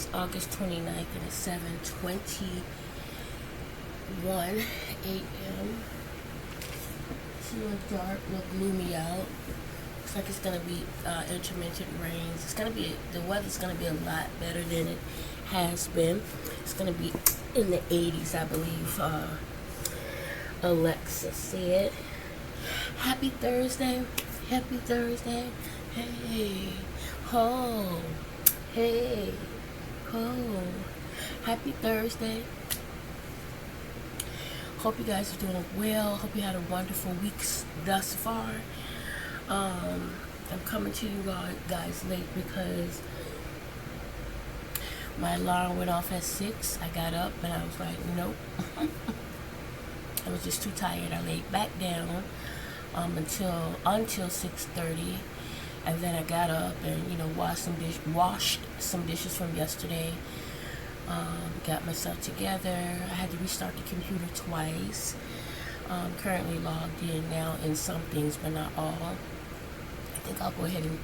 is August 29th and it's 7:21 a.m. It's a little dark, a little gloomy out. Looks like it's gonna be intermittent rains. The weather's gonna be a lot better than it has been. It's gonna be in the 80s, I believe. Alexa said. Happy Thursday. Happy Thursday. Hey. Ho. Hey. Ho. Happy Thursday. Hope you guys are doing well. Hope you had a wonderful week thus far. I'm coming to you guys late because my alarm went off at 6. I got up and I was like, nope. I was just too tired. I laid back down until 6:30, and then I got up and washed some dishes from yesterday. Got myself together. I had to restart the computer twice. Currently logged in now in some things, but not all. I think I'll go ahead and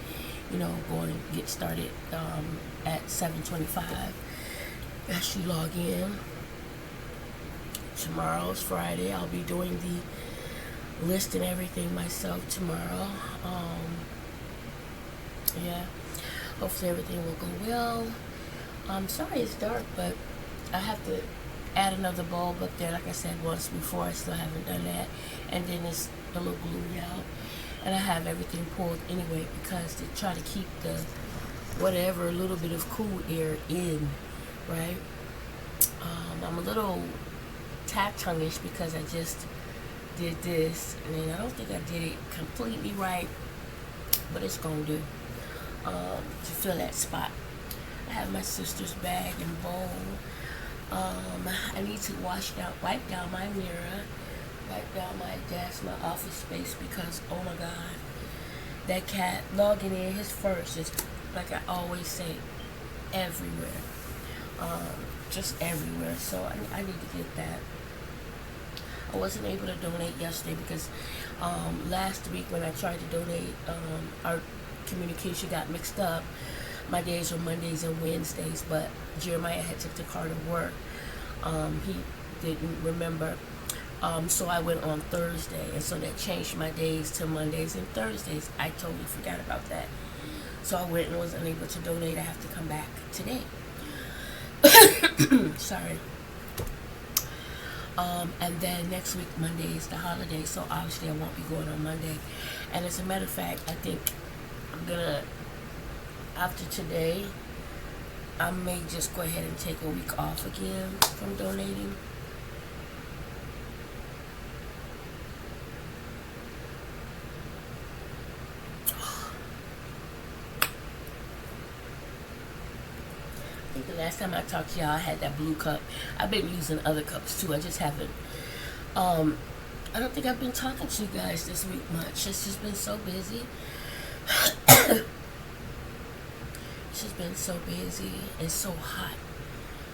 go and get started at 7:25. Actually log in. Tomorrow's Friday. I'll be doing the list and everything myself tomorrow. Yeah, hopefully everything will go well. I'm sorry it's dark, but I have to add another bulb up there, like I said once before. I still haven't done that, and then it's a little gloomy out, and I have everything pulled anyway because to try to keep the whatever little bit of cool air in, right? I'm a little tap-tonguish because I just did this, and I don't think I did it completely right, but it's gonna do to fill that spot. I have my sister's bag and bowl. I need to wipe down my mirror, wipe down my desk, my office space, because oh my god, that cat logging in his first is, like I always say, everywhere, just everywhere. So I need to get that. I wasn't able to donate yesterday because last week when I tried to donate, our communication got mixed up. My days were Mondays and Wednesdays, but Jeremiah had took the car to work. He didn't remember, so I went on Thursday, and so that changed my days to Mondays and Thursdays. I totally forgot about that, so I went and was unable to donate. I have to come back today. Sorry. And then next week, Monday, is the holiday, so obviously I won't be going on Monday. And as a matter of fact, I think I'm gonna, after today, I may just go ahead and take a week off again from donating. I think the last time I talked to y'all, I had that blue cup. I've been using other cups too. I just haven't. I don't think I've been talking to you guys this week much. It's just been so busy. It's just been so busy and so hot.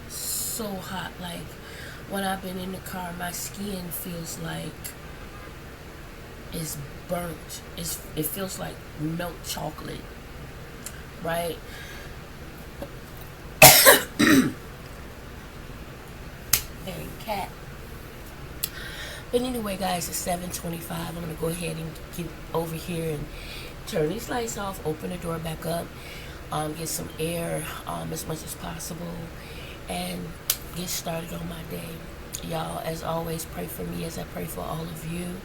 So hot. Like when I've been in the car, my skin feels like it's burnt. It feels like milk chocolate, right? Very cat. But anyway, guys, it's 7:25. I'm gonna go ahead and get over here and turn these lights off, open the door back up, get some air as much as possible, and get started on my day. Y'all, as always, pray for me as I pray for all of you.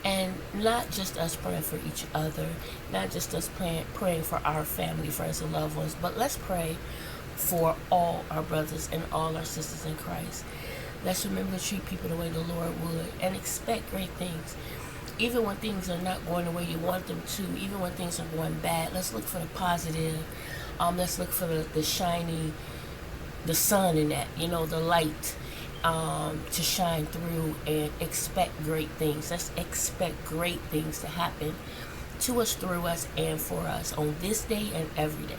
And not just us praying for each other, not just us praying for our family, friends, and loved ones, but let's pray for all our brothers and all our sisters in Christ. Let's remember to treat people the way the Lord would and expect great things. Even when things are not going the way you want them to, even when things are going bad, let's look for the positive. Let's look for the shiny, the sun in that, the light to shine through, and expect great things. Let's expect great things to happen to us, through us, and for us on this day and every day.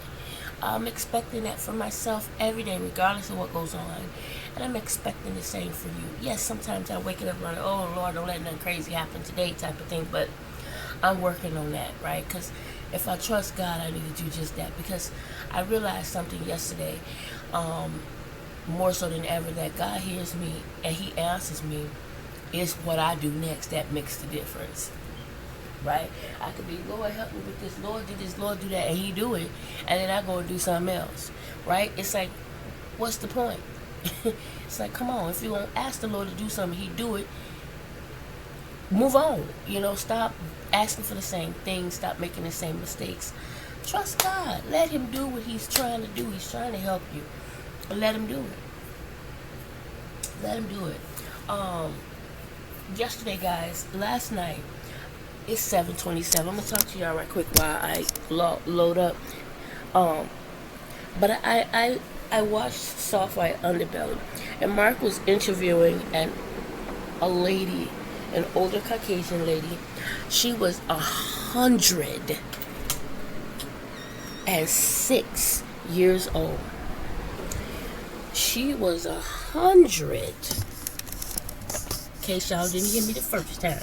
I'm expecting that for myself every day, regardless of what goes on. And I'm expecting the same for you. Yes, sometimes I wake up like, oh, Lord, don't let nothing crazy happen today type of thing. But I'm working on that, right? Because if I trust God, I need to do just that. Because I realized something yesterday. more so than ever, that God hears me and He answers me. It's what I do next that makes the difference, right? I could be, Lord, help me with this, Lord, do this, Lord, do that, and He do it, and then I go and do something else, right? It's like, what's the point? It's like, come on, if you don't ask the Lord to do something, He do it. Move on, stop asking for the same thing, stop making the same mistakes. Trust God. Let Him do what He's trying to do. He's trying to help you. Let Him do it. Let Him do it. Yesterday, guys, last night, it's 7:27. I'm gonna talk to y'all right quick while I load up. But I watched Soft White Underbelly, and Mark was interviewing a lady, an older Caucasian lady. She was 106 years old. She was 100. In case y'all didn't hear me the first time.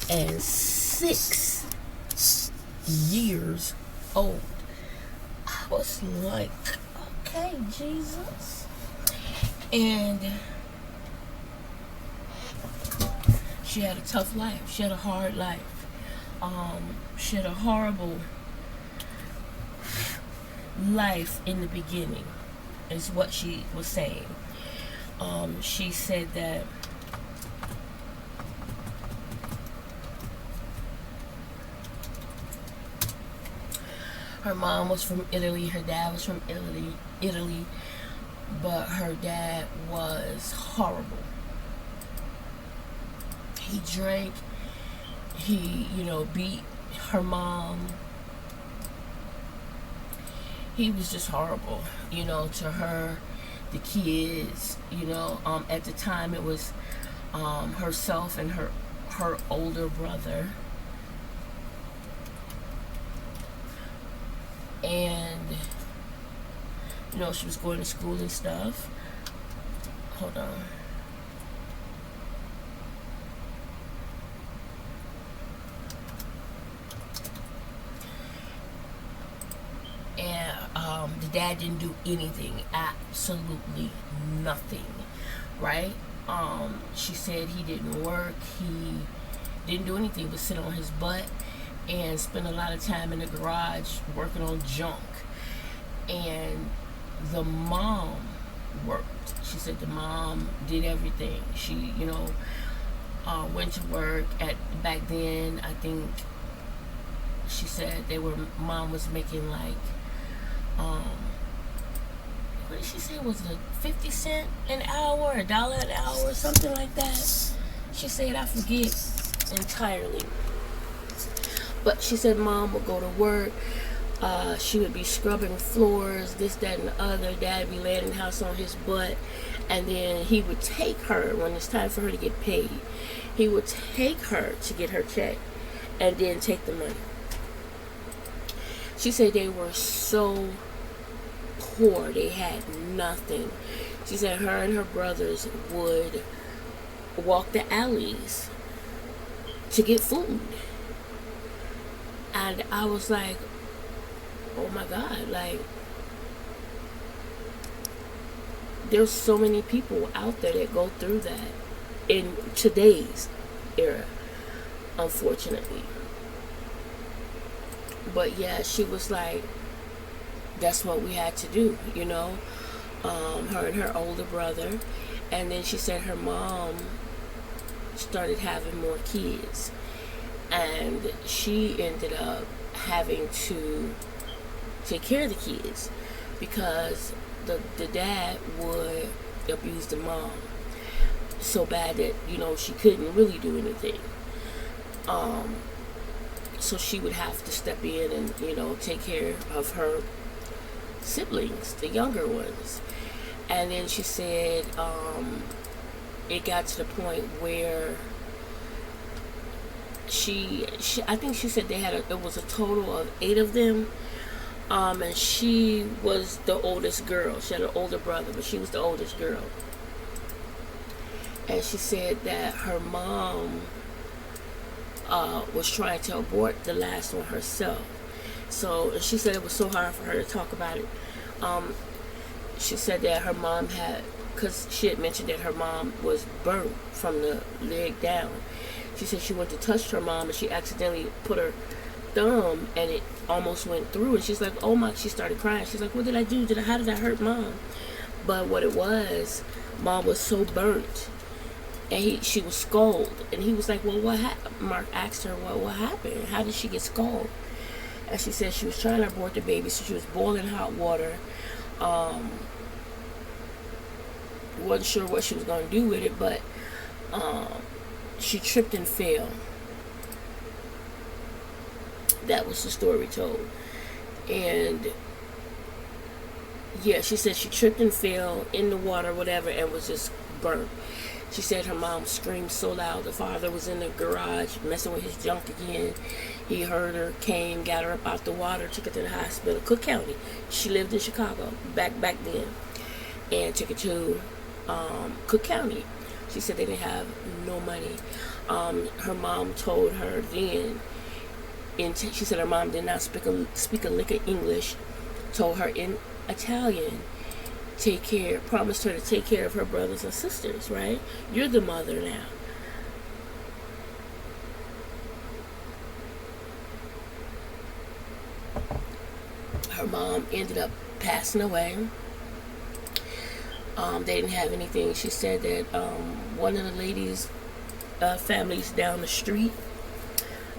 And 6 years old. I was like, okay, Jesus. And she had a tough life. She had a hard life. She had a horrible life in the beginning, is what she was saying. She said that her mom was from Italy, her dad was from Italy, but her dad was horrible. He drank, he, beat her mom. He was just horrible, to her, the kids, at the time it was herself and her older brother. And she was going to school and stuff. Hold on. And the dad didn't do anything, absolutely nothing, right? She said he didn't work, he didn't do anything but sit on his butt and spend a lot of time in the garage working on junk. And the mom worked. She said the mom did everything. She, went to work. Back then, I think she said mom was making like, what did she say, was it 50 cents an hour, $1 an hour, something like that? She said, I forget entirely. But she said mom would go to work. She would be scrubbing floors, this, that, and the other. Dad would be laying in the house on his butt. And then he would take her, when it's time for her to get paid, he would take her to get her check and then take the money. She said they were so poor. They had nothing. She said her and her brothers would walk the alleys to get food. And I was like, oh my God, like, there's so many people out there that go through that in today's era, unfortunately. But yeah, she was like, that's what we had to do, her and her older brother. And then she said her mom started having more kids. And she ended up having to take care of the kids because the dad would abuse the mom so bad that, she couldn't really do anything. So she would have to step in and, take care of her siblings, the younger ones. And then she said it got to the point where I think she said it was a total of 8 of them, and she was the oldest girl. She had an older brother, but she was the oldest girl. And she said that her mom was trying to abort the last one herself. So she said it was so hard for her to talk about it. she said that her mom had, because she had mentioned that her mom was burnt from the leg down. She said she went to touch her mom and she accidentally put her thumb and it almost went through. And she's like, oh my, she started crying. She's like, what did I do? How did I hurt mom? But what it was, mom was so burnt and she was scalded. And he was like, well, what happened? Mark asked her, what happened? How did she get scalded? And she said she was trying to abort the baby, so she was boiling hot water. Wasn't sure what she was going to do with it, but she tripped and fell. That was the story told. And yeah, she said she tripped and fell in the water, whatever, and was just burnt. She said her mom screamed so loud. The father was in the garage messing with his junk again. He heard her, came, got her up out the water, took her to the hospital, Cook County. She lived in Chicago back then, and took her to Cook County. She said they didn't have no money. Her mom told her then, she said her mom did not speak a lick of English, told her in Italian, promised her to take care of her brothers and sisters, right? You're the mother now. Her mom ended up passing away. They didn't have anything. She said that one of the ladies' families down the street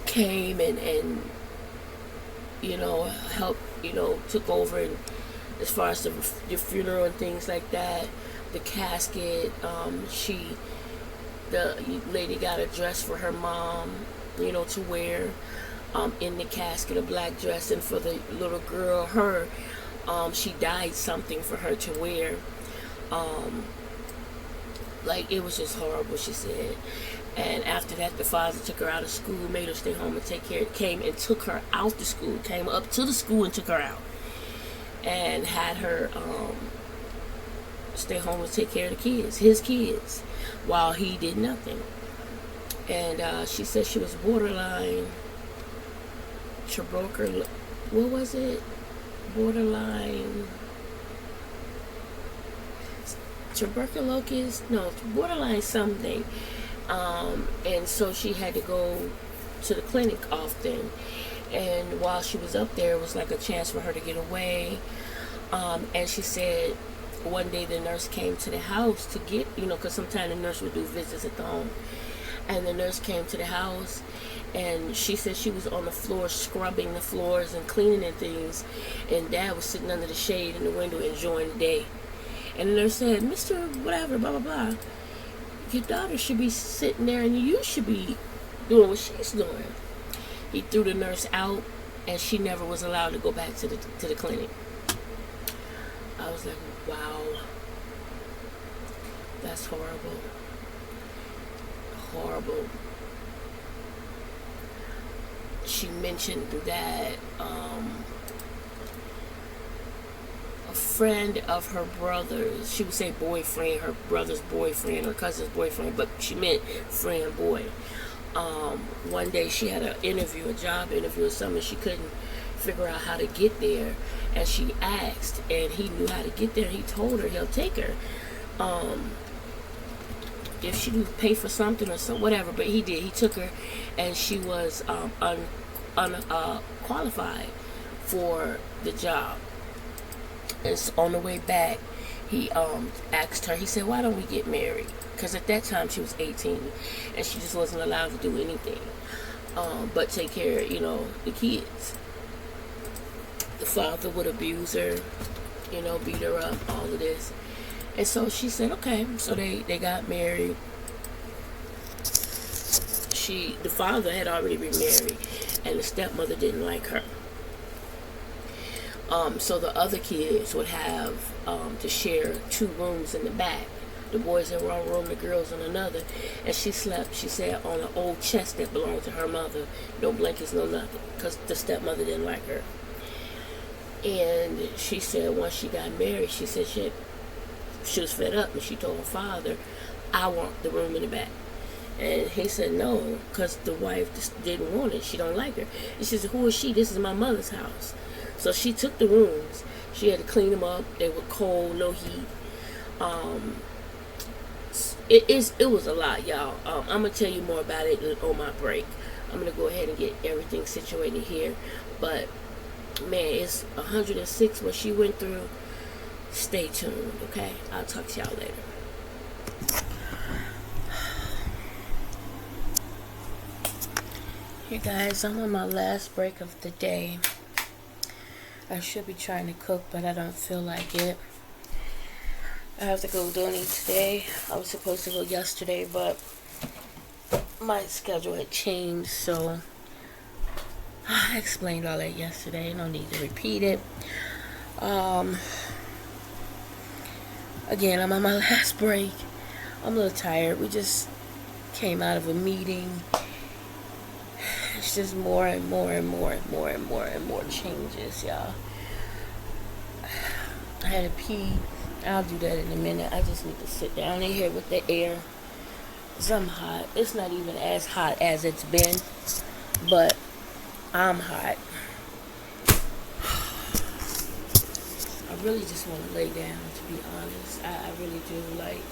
came and helped, took over, and as far as the funeral and things like that, the casket, the lady got a dress for her mom, to wear in the casket, a black dress, and for the little girl, she dyed something for her to wear. It was just horrible, she said. And after that, the father took her out of school, made her stay home and take care, came and took her out to school, came up to the school and took her out, and had her stay home and take care of the kids, his kids, while he did nothing. And she said she was borderline what was it? Borderline tuberculosis? No, borderline something. And so she had to go to the clinic often. And while she was up there, it was like a chance for her to get away. And she said one day the nurse came to the house to get, because sometimes the nurse would do visits at the home. And the nurse came to the house, and she said she was on the floor scrubbing the floors and cleaning and things. And Dad was sitting under the shade in the window enjoying the day. And the nurse said, Mr. whatever, blah, blah, blah, your daughter should be sitting there and you should be doing what she's doing. He threw the nurse out, and she never was allowed to go back to the clinic. I was like, wow, that's horrible. Horrible. She mentioned that a friend of her brother's, she would say boyfriend, her brother's boyfriend, her cousin's boyfriend, but she meant friend, boy. One day she had a job interview or something. She couldn't figure out how to get there, and she asked, and he knew how to get there. He told her he'll take her if she would pay for something or so, whatever. But he did. He took her, and she was unqualified for the job. And so on the way back, he asked her. He said, "Why don't we get married?" Because at that time she was 18, and she just wasn't allowed to do anything but take care of, the kids. The father would abuse her, beat her up, all of this. And so she said, okay. So they got married. The father had already been married, and the stepmother didn't like her. So the other kids would have to share 2 rooms in the back. The boys in one room, the girls in another. And she slept, she said, on an old chest that belonged to her mother. No blankets, no nothing, because the stepmother didn't like her. And she said once she got married, she said she was fed up, and she told her father, I want the room in the back. And he said no, because the wife just didn't want it. She don't like her. And she said, who is she? This is my mother's house. So she took the rooms, She had to clean them up. They were cold, no heat. Um, it was a lot, y'all. I'm gonna tell you more about it on my break. I'm gonna go ahead and get everything situated here. But man, it's 106 what she went through. Stay tuned, okay? I'll talk to y'all later. Hey guys, I'm on my last break of the day. I should be trying to cook, but I don't feel like it. I have to go donate today. I was supposed to go yesterday, but my schedule had changed, so I explained all that yesterday. No need to repeat it. Again, I'm on my last break. I'm a little tired. We just came out of a meeting. It's just more and more and more and more and more and more changes, y'all. I had to pee. I'll do that in a minute. I just need to sit down in here with the air. 'Cause I'm hot. It's not even as hot as it's been, but I'm hot. I really just want to lay down, to be honest. I really do. Like,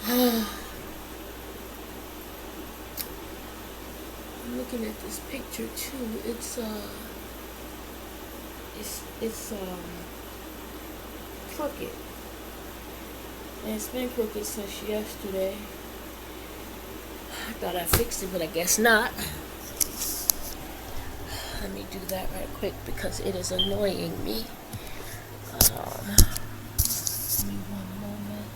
I'm looking at this picture too. It's crooked. And it's been crooked since yesterday. I thought I fixed it, but I guess not. Let me do that right quick because it is annoying me. Give me one moment.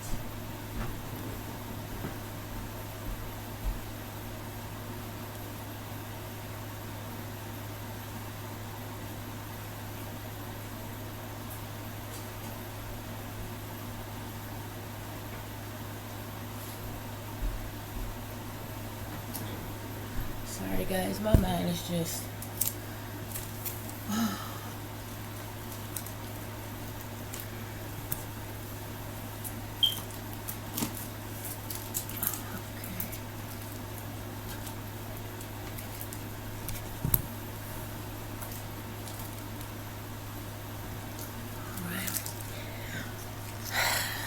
Sorry guys, my mind is just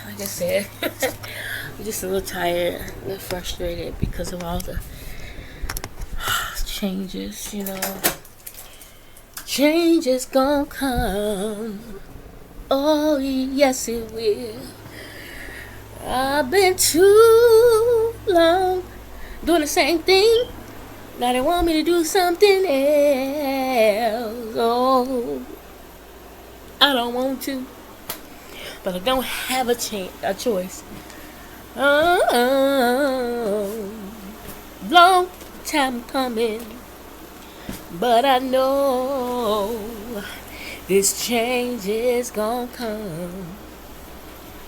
like I said, I'm just a little tired, a little frustrated because of all the changes, you know. Change is gonna come. Oh, yes, it will. I've been too long doing the same thing. Now they want me to do something else. Oh, I don't want to, but I don't have a choice. Oh, long time coming, but I know this change is gonna come.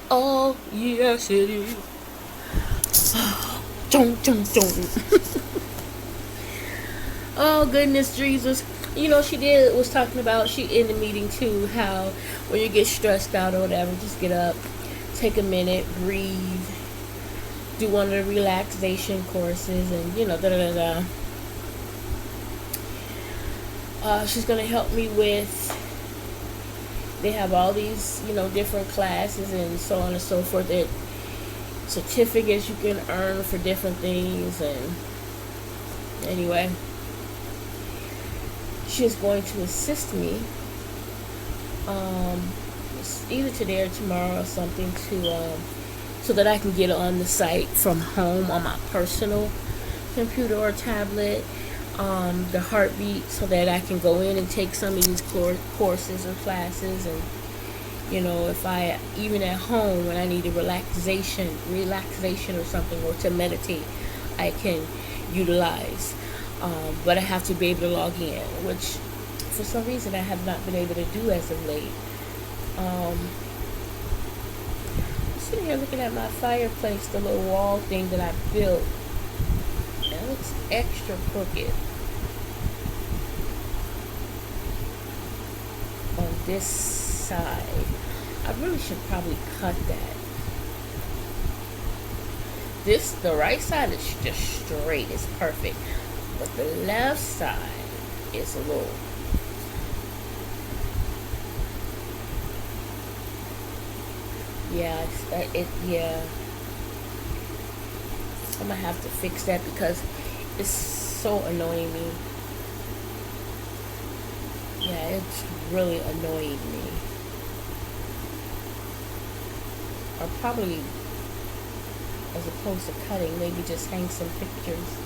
Oh, yes it is. Oh goodness Jesus. You know, was talking about, she in the meeting too, how when you get stressed out or whatever, just get up, take a minute, breathe, do one of the relaxation courses, and you know, she's gonna help me with, they have all these, you know, different classes and so on and so forth, that certificates you can earn for different things. And anyway, she's going to assist me either today or tomorrow or something, to so that I can get on the site from home on my personal computer or tablet, the Heartbeat, so that I can go in and take some of these courses or classes. And you know, if I, even at home when I need a relaxation or something, or to meditate, I can utilize. But I have to be able to log in, which for some reason I have not been able to do as of late. I'm sitting here looking at my fireplace, the little wall thing that I built. It looks extra crooked on this side. I really should probably cut that. The right side is just straight, it's perfect. But the left side is a little Yeah, yeah. I'm gonna have to fix that because it's so annoying me. Yeah, it's really annoying me. Or probably, as opposed to cutting, maybe just hang some pictures.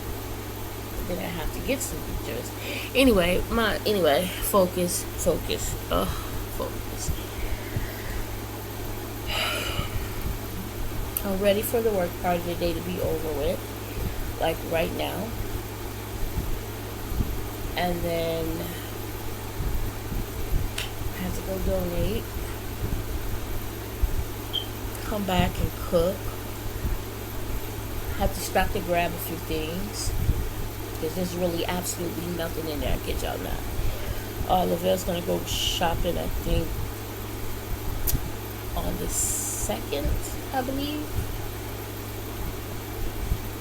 Then I have to get some pictures. Anyway, focus. Ugh, focus. I'm ready for the work part of the day to be over with, like right now. And then I have to go donate. Come back and cook. Have to stop to grab a few things. Because there's really absolutely nothing in there. I kid y'all not. Lavelle's gonna go shopping, I think, on the 2nd, I believe.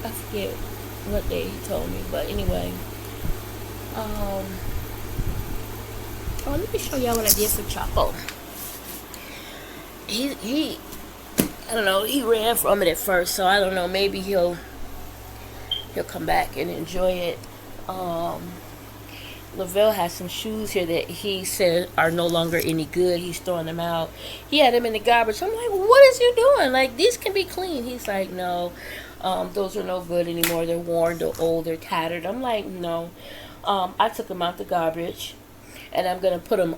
I forget what day he told me, but anyway. Oh, let me show y'all what I did for Chapo. He I don't know, he ran from it at first, so I don't know, maybe he'll come back and enjoy it. Lavelle has some shoes here that he said are no longer any good. He's throwing them out. He had them in the garbage. I'm like, what is you doing? Like, these can be clean. He's like, no, those are no good anymore. They're worn, they're old, they're tattered. I'm like, no. I took them out the garbage, and I'm going to put them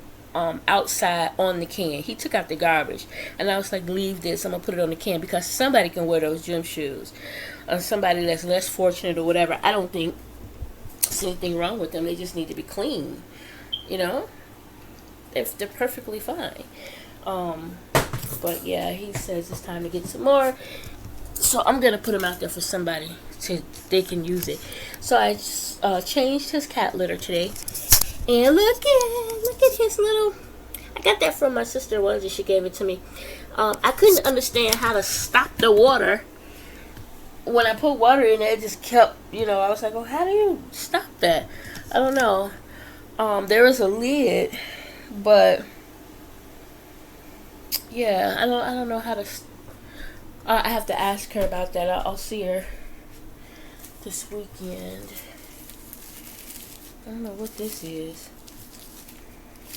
outside on the can. He took out the garbage, and I was like, leave this. I'm going to put it on the can because somebody can wear those gym shoes. Somebody that's less fortunate or whatever. I don't think there's anything wrong with them. They just need to be clean. You know? They're perfectly fine. But yeah, he says it's time to get some more. So I'm going to put them out there for somebody so they can use it. So I just changed his cat litter today. And look at his little... I got that from my sister once and she gave it to me. I couldn't understand how to stop the water. When I put water in it just kept, I was like, oh, how do you stop that? I don't know. There is a lid, but yeah, I don't know how to. I have to ask her about that. I'll see her this weekend. I don't know what this is.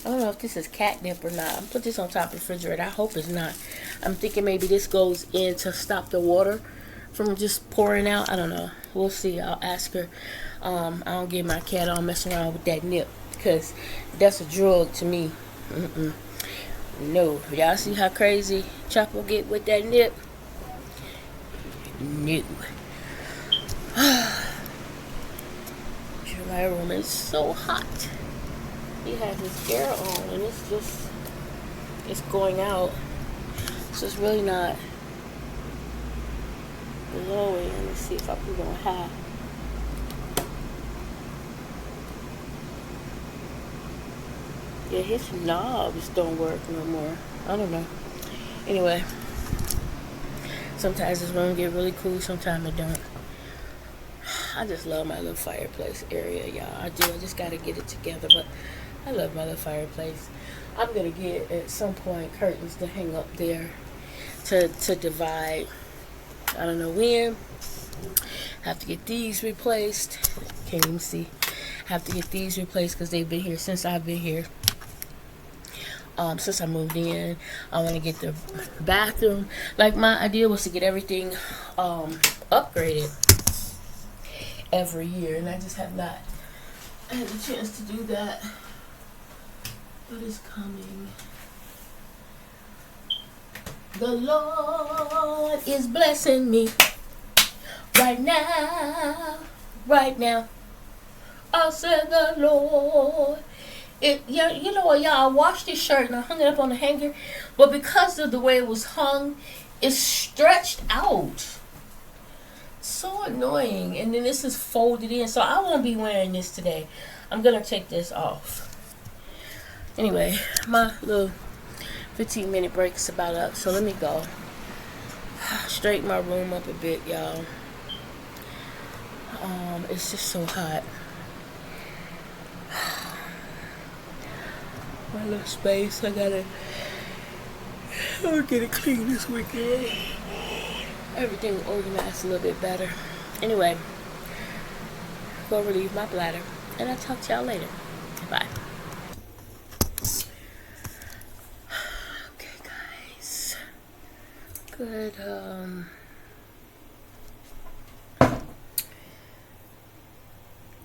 I don't know if this is catnip or not. I'm put this on top of the refrigerator. I hope it's not. I'm thinking maybe this goes in to stop the water from just pouring out. I don't know. We'll see. I'll ask her. I don't get my cat on messing around with that nip because that's a drug to me. No. Y'all see how crazy Chapo get with that nip? No. My room is so hot. He had his air on and it's going out. So it's really not blowing. Let me see if I put it on high. Yeah, his knobs don't work no more. I don't know. Anyway, sometimes this room get really cool, sometimes it don't. I just love my little fireplace area, y'all. I do. I just gotta get it together, but I love my little fireplace. I'm gonna get at some point curtains to hang up there to divide. I don't know when. Have to get these replaced. Can't even see. Have to get these replaced because they've been here since I've been here. Since I moved in, I want to get the bathroom. Like, my idea was to get everything upgraded every year, and I just have not had the chance to do that. But it's coming. The Lord is blessing me right now. I said the Lord. You know what, y'all? I washed this shirt and I hung it up on the hanger, but because of the way it was hung, it's stretched out. So annoying. And then this is folded in, so I won't be wearing this today. I'm gonna take this off. Anyway, my little 15-minute break is about up, so let me go. Straighten my room up a bit, y'all. It's just so hot. My little space, I gotta I'll get it clean this weekend. Everything organized a little bit better. Anyway, go relieve my bladder, and I'll talk to y'all later. Bye. Okay, guys. Good,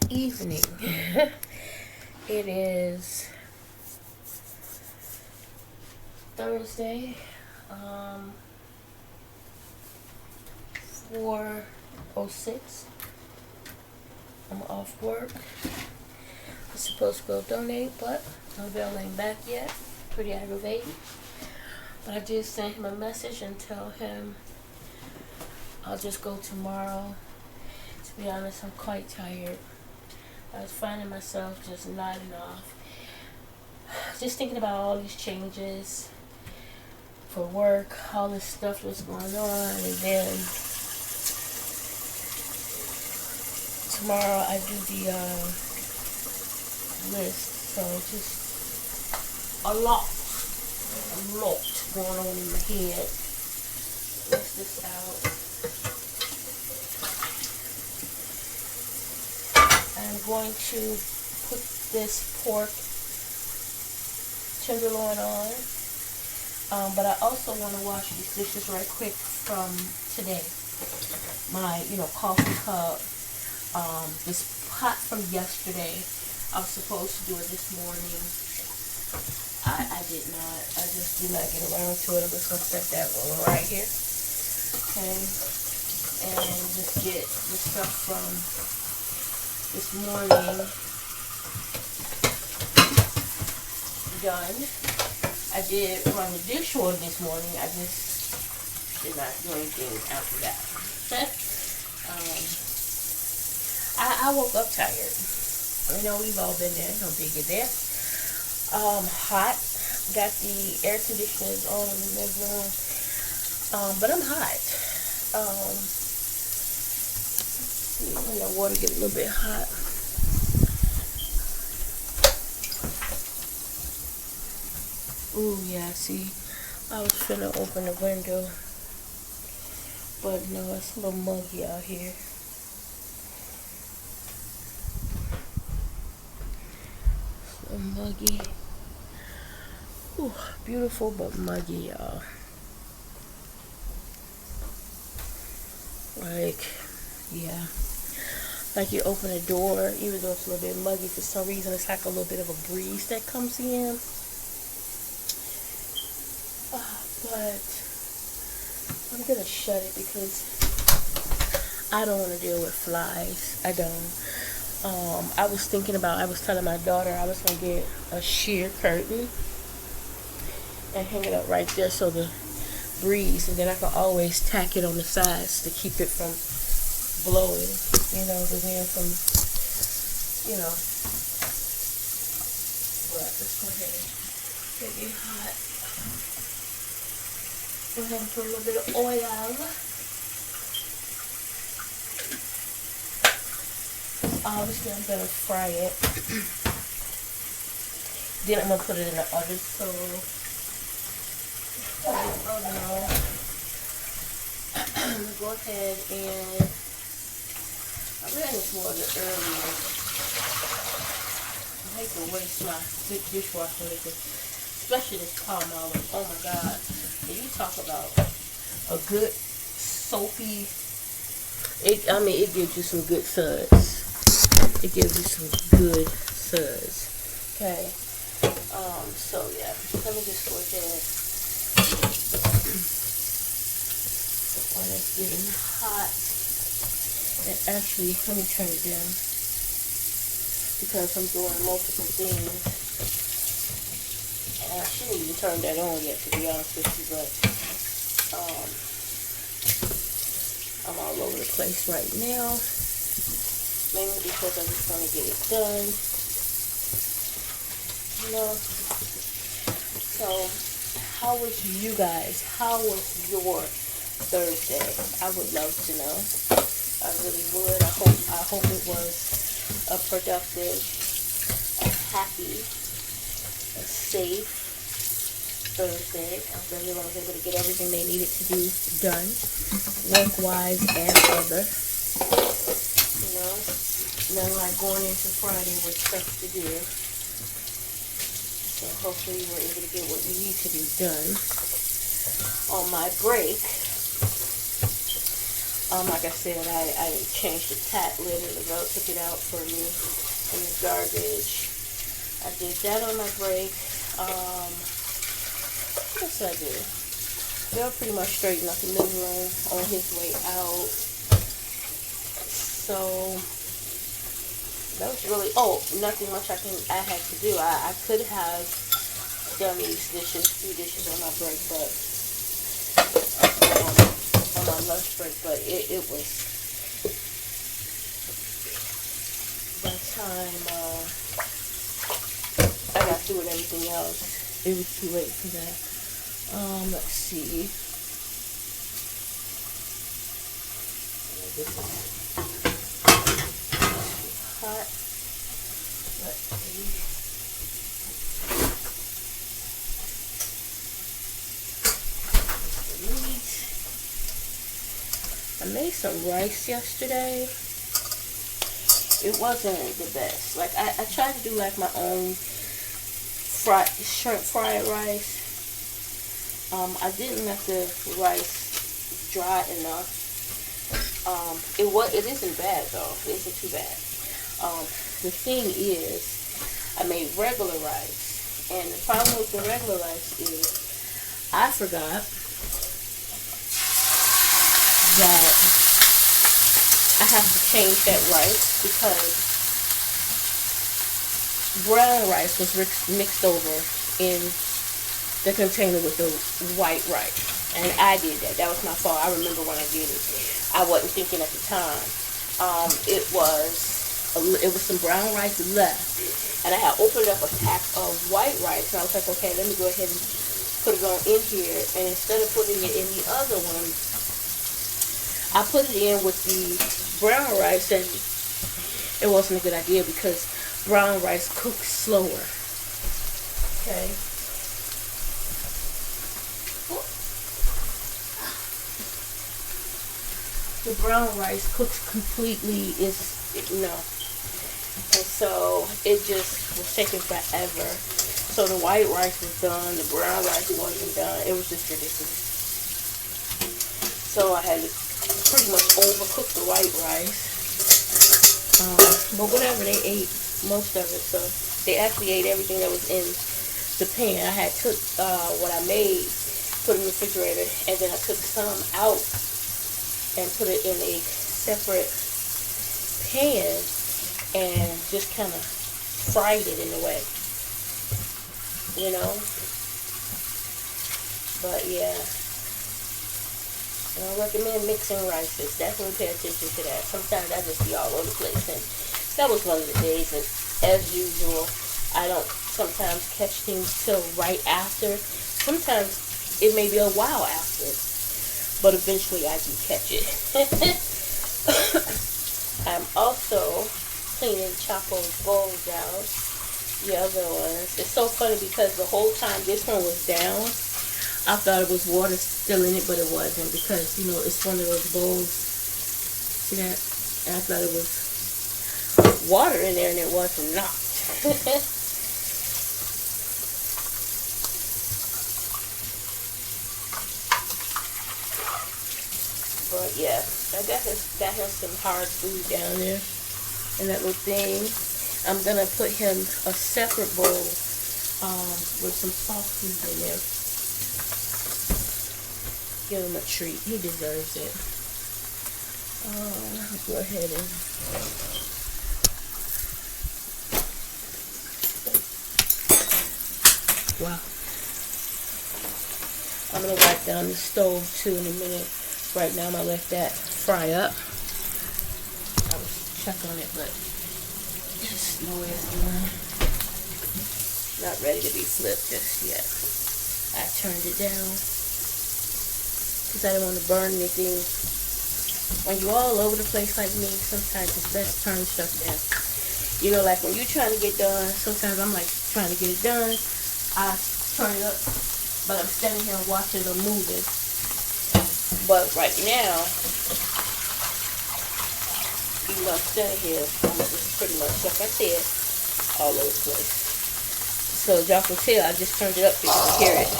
evening. It is Thursday, 4:06. I'm off work. I'm supposed to go donate, but no bill ain't back yet. Pretty aggravating. But I did send him a message and tell him I'll just go tomorrow. To be honest, I'm quite tired. I was finding myself just nodding off. Just thinking about all these changes for work, all this stuff that's going on, and then tomorrow I do the list. So just a lot going on in my head. List this out. I'm going to put this pork tenderloin on, but I also want to wash these dishes right quick from today. My, coffee cup, this pot from yesterday. I was supposed to do it this morning. I did not. I just did not get around to it. I'm just going to set that right here. Okay. And just get the stuff from this morning done. I did run the dishwasher this morning. I just did not do anything after that. I woke up tired. We've all been there. No biggie there. Hot. Got the air conditioners on in the living room. But I'm hot. When the water get a little bit hot. Ooh, yeah, see, I was finna open the window, but no, it's a little muggy out here. It's a little muggy. Ooh, beautiful, but muggy, y'all. Yeah. Like you open a door, even though it's a little bit muggy, for some reason it's like a little bit of a breeze that comes in. But I'm gonna shut it because I don't want to deal with flies. I don't. I was telling my daughter I was gonna get a sheer curtain and hang it up right there so the breeze, and then I can always tack it on the sides to keep it from blowing, the wind from, but let's go ahead and get it hot. Go ahead and put a little bit of oil. Obviously, I'm going to fry it. Then I'm going to put it in the other stove. Oh no. I'm going to go ahead and I ran this water earlier. I hate to waste my good dishwasher liquid, especially this palm olive. Oh my God. If you talk about a good soapy, it gives you some good suds. It gives you some good suds. Okay. So yeah, let me just go ahead. While it's getting hot. And actually, let me turn it down because I'm doing multiple things. And I shouldn't even turn that on yet, to be honest with you, but I'm all over the place right now. Mainly because I just want to get it done. So, how was you guys? How was your Thursday? I would love to know. I really would. I hope it was a productive, a happy, a safe, Thursday. After everyone was able to get everything they needed to do done, work-wise and other. You know, nothing like going into Friday with stuff to do. So hopefully we're able to get what we need to do done. On my break, like I said, I changed the tat lid and the girl took it out for me in the garbage. I did that on my break. What else did I do? Girl pretty much straightened up the living room on his way out. So that was really, nothing much I had to do. I could have done these few dishes on my break, but on my lunch break, but it was, by the time I got through with everything else, it was too late for that. Let's see. This is hot. Let's see. I made some rice yesterday. It wasn't the best. Like I tried to do like my own shrimp fried rice. I didn't let the rice dry enough. It isn't bad though. It isn't too bad. The thing is, I made regular rice, and the problem with the regular rice is I forgot that I have to change that rice because brown rice was mixed over in the container with the white rice, and I did that. That was my fault. I remember when I did it. I wasn't thinking at the time. It was some brown rice left, and I had opened up a pack of white rice, and I was like, okay, let me go ahead and put it on in here, and instead of putting it in the other one, I put it in with the brown rice, and it wasn't a good idea because brown rice cooks slower. Okay. The brown rice cooks completely, and so it just was taking forever. So the white rice was done, the brown rice wasn't done. It was just ridiculous. So I had to pretty much overcook the white rice. But whatever, they ate most of it. So they actually ate everything that was in the pan. I had took what I made, put it in the refrigerator, and then I took some out and put it in a separate pan and just kind of fried it in a way, But yeah, I don't recommend mixing rices. Definitely pay attention to that. Sometimes I just be all over the place, and that was one of the days. And as usual, I don't sometimes catch things till right after. Sometimes it may be a while after, but eventually I do catch it. I'm also cleaning Chapo's bowls out. The other ones. It's so funny because the whole time this one was down, I thought it was water still in it, but it wasn't, because it's one of those bowls. See that? And I thought it was water in there, and it was not. But yeah, I got him some hard food down there in that little thing. I'm gonna put him a separate bowl with some soft food in there. Give him a treat. He deserves it. I'll go ahead and wow. I'm gonna wipe down the stove too in a minute. Right now I'm gonna let that fry up. I was check on it, but it's nowhere near. Not ready to be flipped just yet. I turned it down because I didn't want to burn anything. When you're all over the place like me, sometimes it's best to turn stuff down. Like when you're trying to get done, sometimes I'm like trying to get it done. I turn it up but I'm standing here watching them moving. But right now, even though I'm standing here, I'm just pretty much, like I said, all over the place. So as y'all can tell, I just turned it up so you can hear it.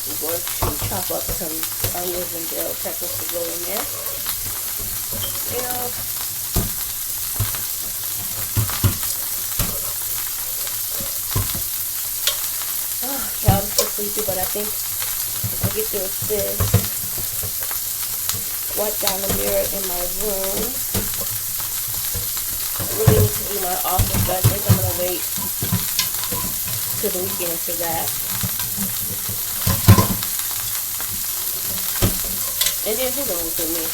I'm going to chop up some onions and bell peppers to go in there. Y'all, I'm so sleepy, but I think I get to this. Wipe down the mirror in my room. I really need to do my office, but I think I'm gonna wait till the weekend for that. And then who knows with me?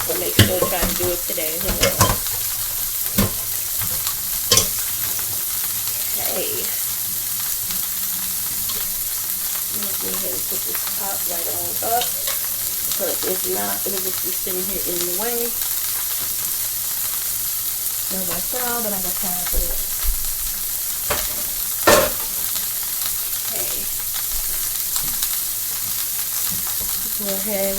I'll make sure to try and do it today. Who knows? Okay. I'm gonna go ahead and put this top right on up. Because if not, it'll just be sitting here in the way. No myself, but I got time for this. Okay. Go ahead and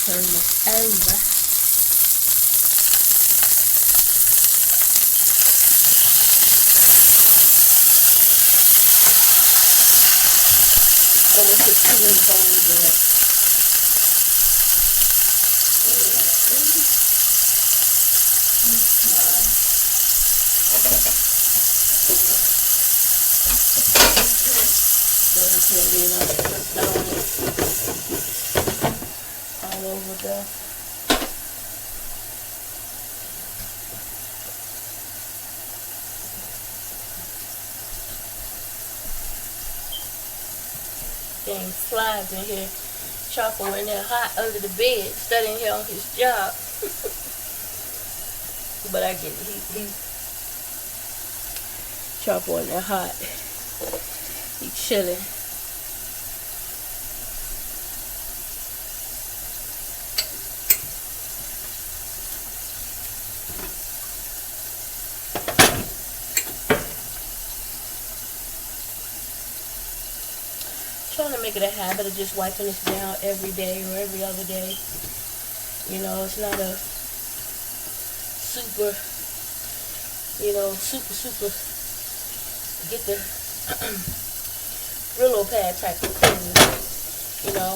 turn this over. And we put chicken bones in it. All over the dang flies in here. Chopper in there hot under the bed, studying here on his job. But I get it. He Chopper in there hot. He chilling. Trying to make it a habit of just wiping this down every day or every other day. You know, it's not a super, super get the Brillo pad type of cleaning. You know,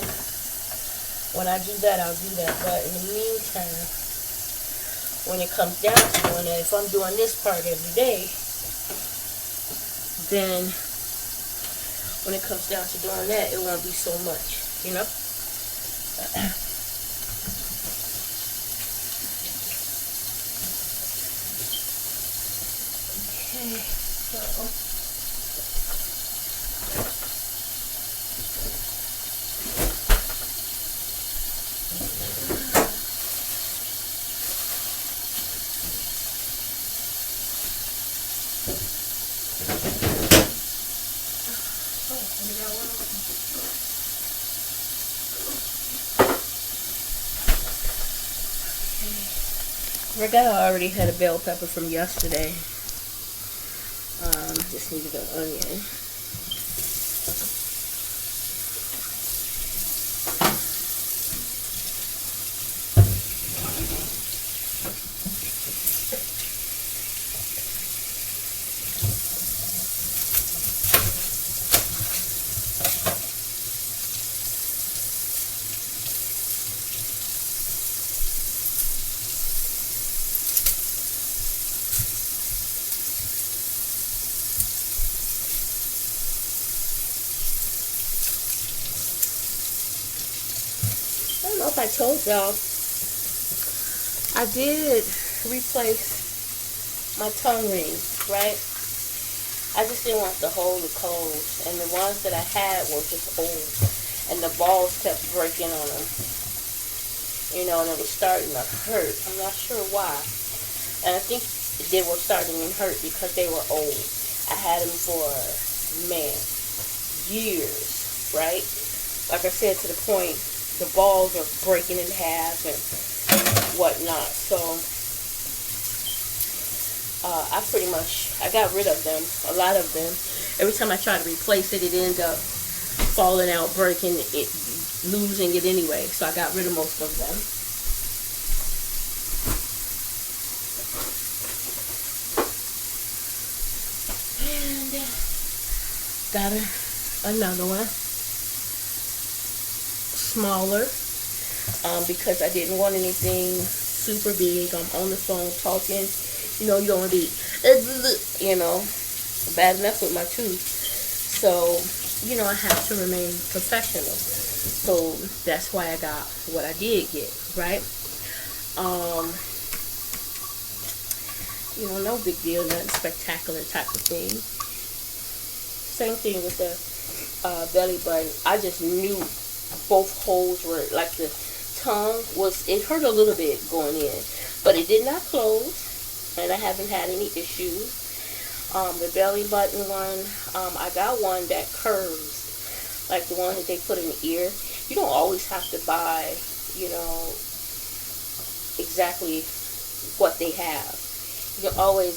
when I do that, I'll do that. But in the meantime, when it comes down to doing that, if I'm doing this part every day, then when it comes down to doing that, it won't be so much, you know? Okay, so I forgot I already had a bell pepper from yesterday. Just needed an onion. I don't know if I told y'all, I did replace my tongue rings, right? I just didn't want to hold the coals, and the ones that I had were just old, and the balls kept breaking on them, you know, and it was starting to hurt. I'm not sure why, and I think they were starting to hurt because they were old. I had them for, man, years, right? Like I said, to the point the balls are breaking in half and whatnot. So I got rid of them, a lot of them. Every time I try to replace it, it ends up falling out, breaking it, losing it anyway. So I got rid of most of them. And got another one, smaller, because I didn't want anything super big. I'm on the phone talking. You know, you don't want to be, bad enough with my tooth. So, I have to remain professional. So that's why I got what I did get, right? No big deal, nothing spectacular type of thing. Same thing with the belly button. I just knew both holes were, like the tongue was, it hurt a little bit going in, but it did not close. And I haven't had any issues. The belly button one, I got one that curves, like the one that they put in the ear. You don't always have to buy, exactly what they have. You can always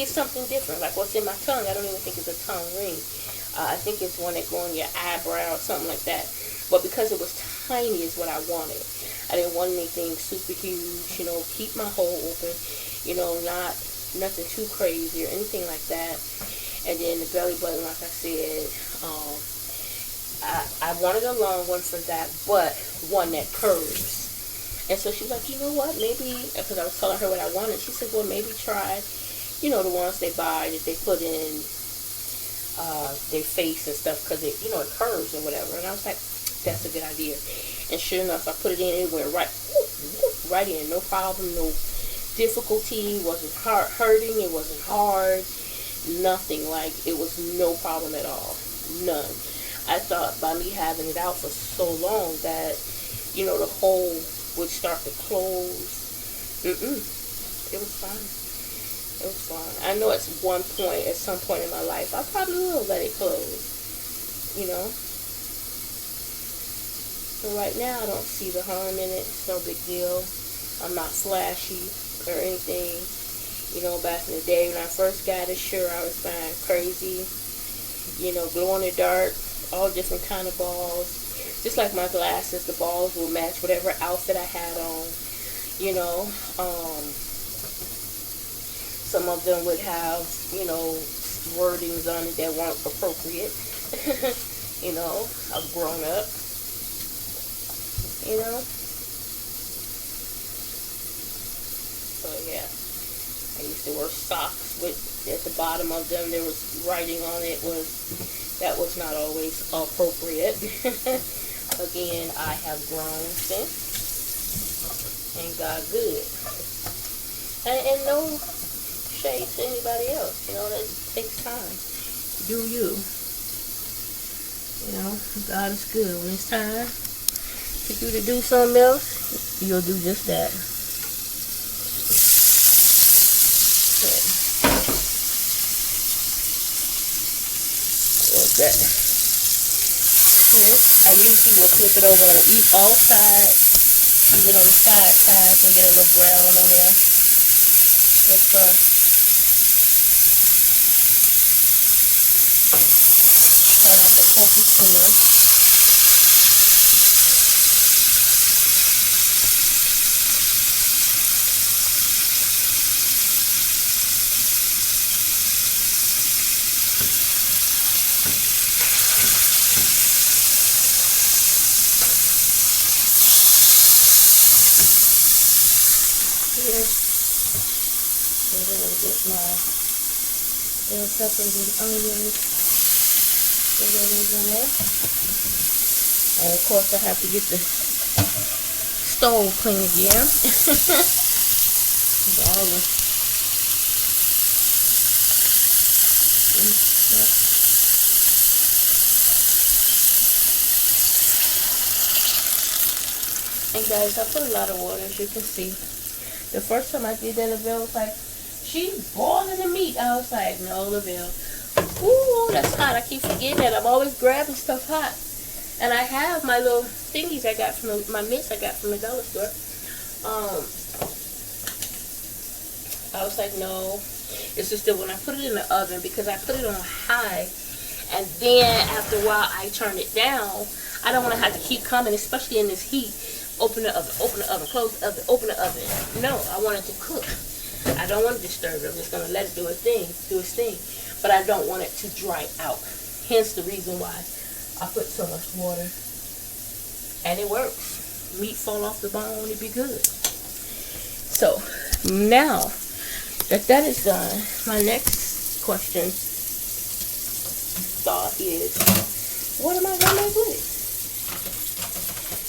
get something different. Like what's in my tongue, I don't even think it's a tongue ring. I think it's one that go on your eyebrow or something like that. But because it was tiny is what I wanted. I didn't want anything super huge, keep my hole open, not nothing too crazy or anything like that. And then the belly button, like I said, I wanted a long one for that, but one that curves. And so she was like, you know what, maybe, because I was telling her what I wanted, she said, well, maybe try, the ones they buy that they put in their face and stuff, because it, it curves or whatever. And I was like, that's a good idea. And sure enough, I put it in, it went right in, no problem, no difficulty, wasn't hurting, it wasn't hard, nothing. Like, it was no problem at all, none. I thought by me having it out for so long that, the hole would start to close. It was fine. It was fine. I know at some point in my life, I probably will let it close, So right now, I don't see the harm in it. It's no big deal. I'm not flashy or anything. Back in the day when I first got it, sure, I was buying crazy, glow in the dark, all different kind of balls. Just like my glasses, the balls will match whatever outfit I had on. Some of them would have, wordings on it that weren't appropriate. I've grown up. So yeah, I used to wear socks with, at the bottom of them there was writing on it, that was not always appropriate. Again, I have grown since, and God good. And no shade to anybody else, that takes time. Do you. God is good. When it's time for you to do something else, you'll do just that. That. I usually will flip it over on all sides, leave it on the sides and get a little brown on there. If try not to focus in. And then I'll get my bell peppers and onions in there. And of course I have to get the stove clean again. All the and guys, I put a lot of water, as you can see. The first time I did that, the bell was like she boiling the meat. I was like, no, Lavelle. Ooh, that's hot. I keep forgetting that. I'm always grabbing stuff hot. And I have my little thingies I got from my mitts I got from the dollar store. I was like, no. It's just that when I put it in the oven, because I put it on high, and then after a while I turn it down, I don't want to have to keep coming, especially in this heat. Open the oven, close the oven, open the oven. No, I want it to cook. I don't want to disturb it. I'm just going to let it do its thing. But I don't want it to dry out. Hence the reason why I put so much water. And it works. Meat fall off the bone, it be good. So, now that is done, my next question thought is, what am I going to make with it?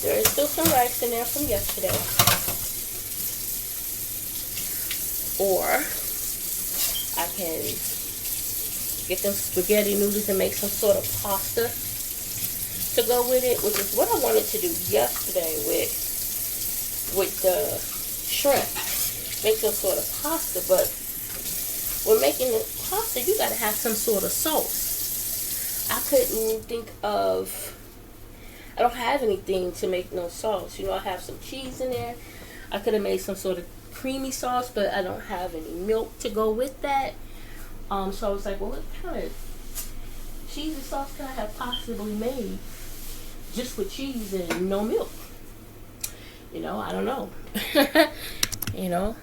There is still some rice in there from yesterday. Or I can get them spaghetti noodles and make some sort of pasta to go with it, which is what I wanted to do yesterday with the shrimp. Make some sort of pasta, but when making the pasta, you gotta have some sort of sauce. I couldn't think of, I don't have anything to make no sauce. You know, I have some cheese in there. I could have made some sort of creamy sauce, but I don't have any milk to go with that. So I was like, well, what kind of cheesy sauce can I have possibly made just with cheese and no milk? You know, I don't know. You know,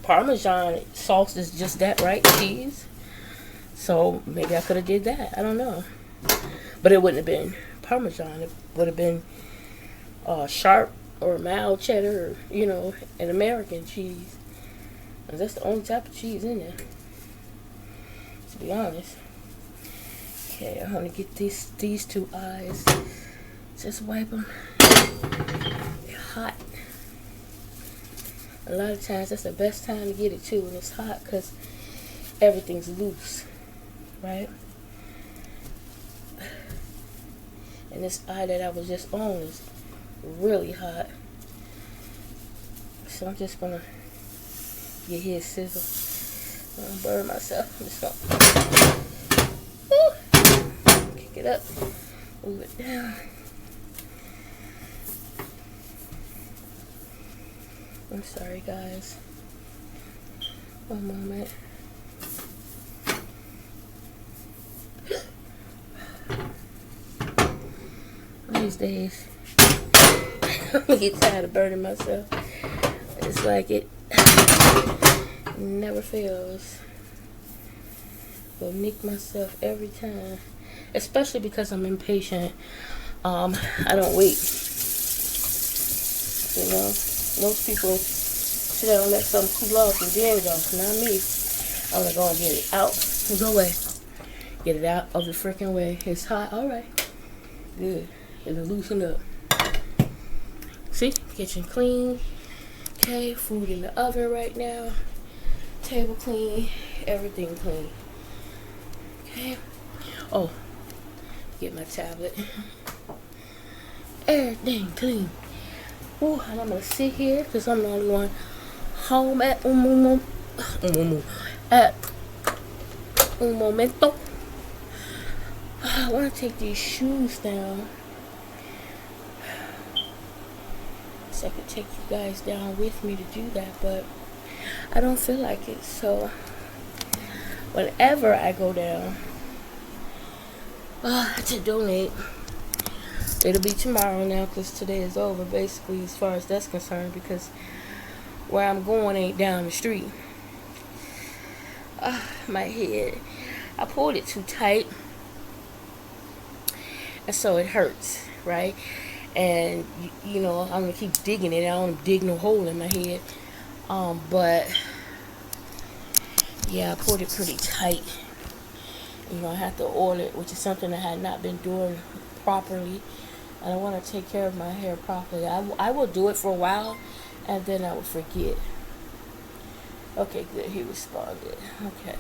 Parmesan sauce is just that, right? Cheese. So maybe I could have did that. I don't know. But it wouldn't have been Parmesan. It would have been sharp or mild cheddar, or, you know, an American cheese. And that's the only type of cheese in there, to be honest. Okay, I'm gonna get these two eyes. Just wipe them. They're hot. A lot of times that's the best time to get it too, when it's hot, because everything's loose, right? And this eye that I was just on is really hot. So I'm just gonna get his sizzle. I'm gonna burn myself. I'm just gonna kick it up, move it down. I'm sorry, guys. One moment. These days, I get tired of burning myself. It's like it never fails. I'll nick myself every time, especially because I'm impatient. I don't wait. You know, most people sit down and let something cool off and then go. Not me. I'm gonna go and get it out. Go away. Get it out of the freaking way. It's hot. All right. Good. It'll loosen up. See? Kitchen clean. Okay. Food in the oven right now. Table clean. Everything clean. Okay. Oh. Get my tablet. Everything clean. Ooh, and I'm gonna sit here because I'm the only one home at un momento. I want to take these shoes down so I could take you guys down with me to do that, but I don't feel like it. So whenever I go down to donate, it'll be tomorrow now, because today is over basically as far as that's concerned, because where I'm going ain't down the street. My head, I pulled it too tight, and so it hurts, right? And you know, I'm gonna keep digging it. I don't want to dig no hole in my head, but yeah, I pulled it pretty tight. You know, I have to oil it, which is something I had not been doing properly. And I want to take care of my hair properly. I will do it for a while, and then I will forget. Okay, good. He responded. Okay.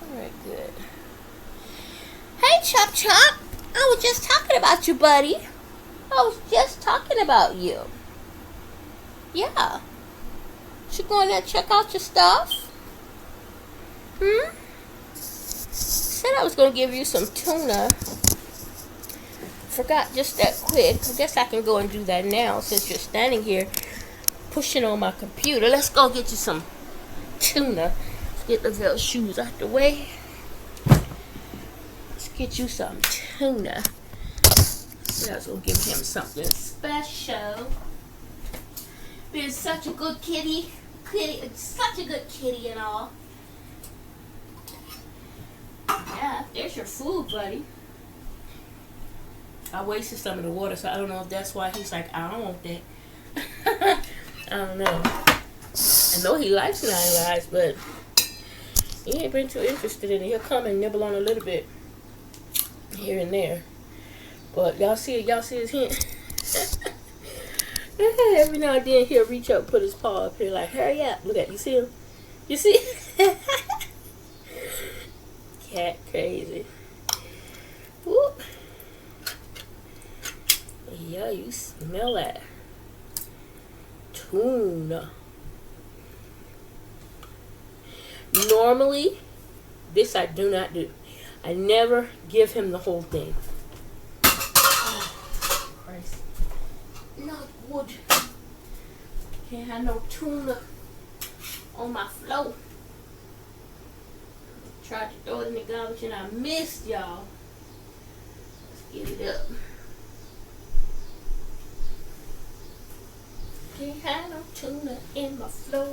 Alright, good. Hey, Chop Chop. I was just talking about you, buddy. I was just talking about you. Yeah. Should go in there and check out your stuff. Said I was gonna give you some tuna. Forgot just that quick. I guess I can go and do that now since you're standing here pushing on my computer. Let's go get you some tuna. Let's get the little shoes out the way. Let's get you some tuna. So I was gonna give him something special. Been such a good kitty, such a good kitty and all. Yeah, there's your food, buddy. I wasted some of the water, so I don't know if that's why he's like, I don't want that. I don't know. I know he likes Nine Lives, but he ain't been too interested in it. He'll come and nibble on a little bit here and there. But y'all see his hand? Every now and then he'll reach up, put his paw up here like, hurry up. Look at, you see him? You see? Cat crazy. Whoop. Yeah, you smell that. Tuna. Normally, this I do not do. I never give him the whole thing. Oh, Christ. Not wood. Can't have no tuna on my floor. Tried to throw it in the garbage and I missed, y'all. Let's get it up. Can't have no tuna in my floor.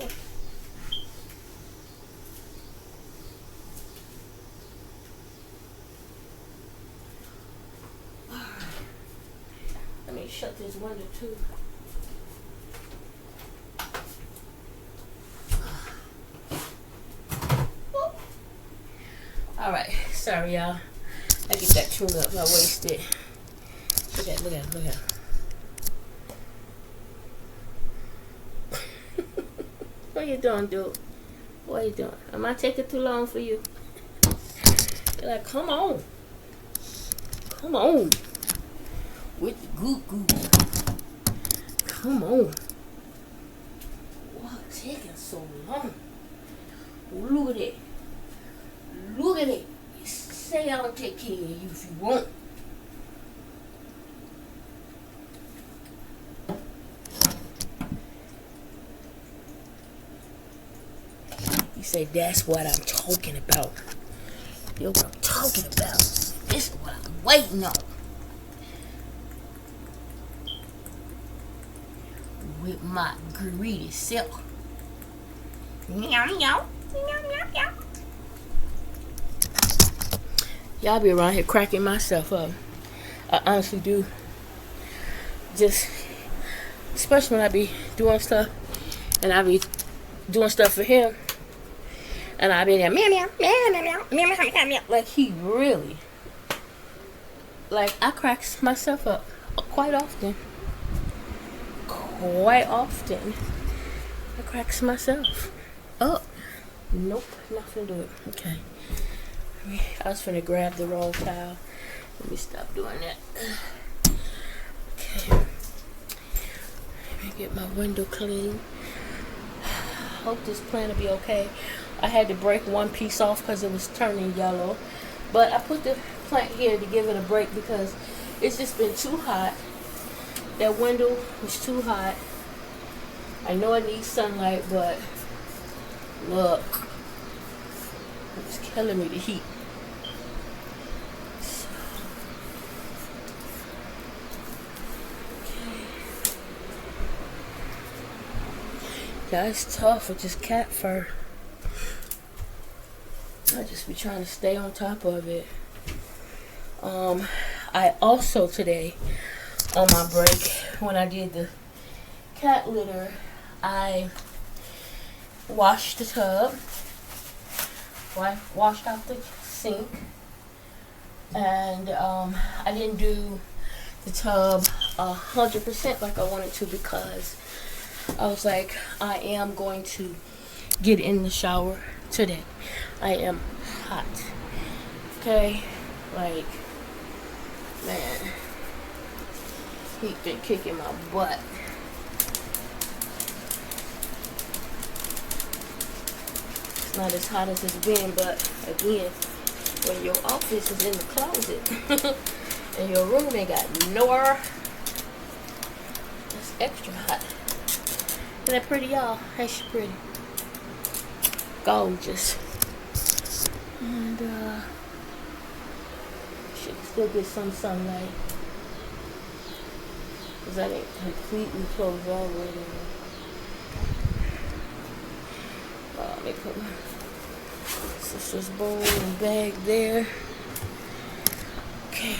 Let me shut this window too. Alright, sorry y'all. I get that tuna up, I wasted. Look at, look at, look at. What you doing, dude? What you doing? Am I taking too long for you? You're like, come on. Come on. With the goop goop. Come on. What taking so long? Look at it. Look at it. You say I'll take care of you if you want. You say that's what I'm talking about. You know what I'm talking about. This is what I'm waiting on. With my greedy self. Meow meow. Meow meow meow. Y'all be around here cracking myself up. I honestly do. Just, especially when I be doing stuff, and I be doing stuff for him, and I be there, meow meow meow meow meow meow meow meow. Like he really, like I crack myself up quite often. Quite often, I cracks myself up. Nope, not gonna do it. Okay. I was finna grab the wrong towel. Let me stop doing that. Okay. Let me get my window clean. Hope this plant will be okay. I had to break one piece off because it was turning yellow. But I put the plant here to give it a break because it's just been too hot. That window was too hot. I know it needs sunlight, but look. It's killing me, the heat. Yeah, it's tough with this cat fur. I just be trying to stay on top of it. I also today, on my break, when I did the cat litter, I washed the tub. Washed out the sink. And I didn't do the tub 100% like I wanted to because I was like, I am going to get in the shower today. I am hot. Okay? Like, man, he's been kicking my butt. not as hot as it's been, but again, when your office is in the closet and your room ain't got nowhere, it's extra hot. Isn't that pretty, y'all? Ain't she pretty? Gorgeous. And should still get some sunlight, because I didn't completely close all the way down. Let me put my sister's bowl and bag there. Okay.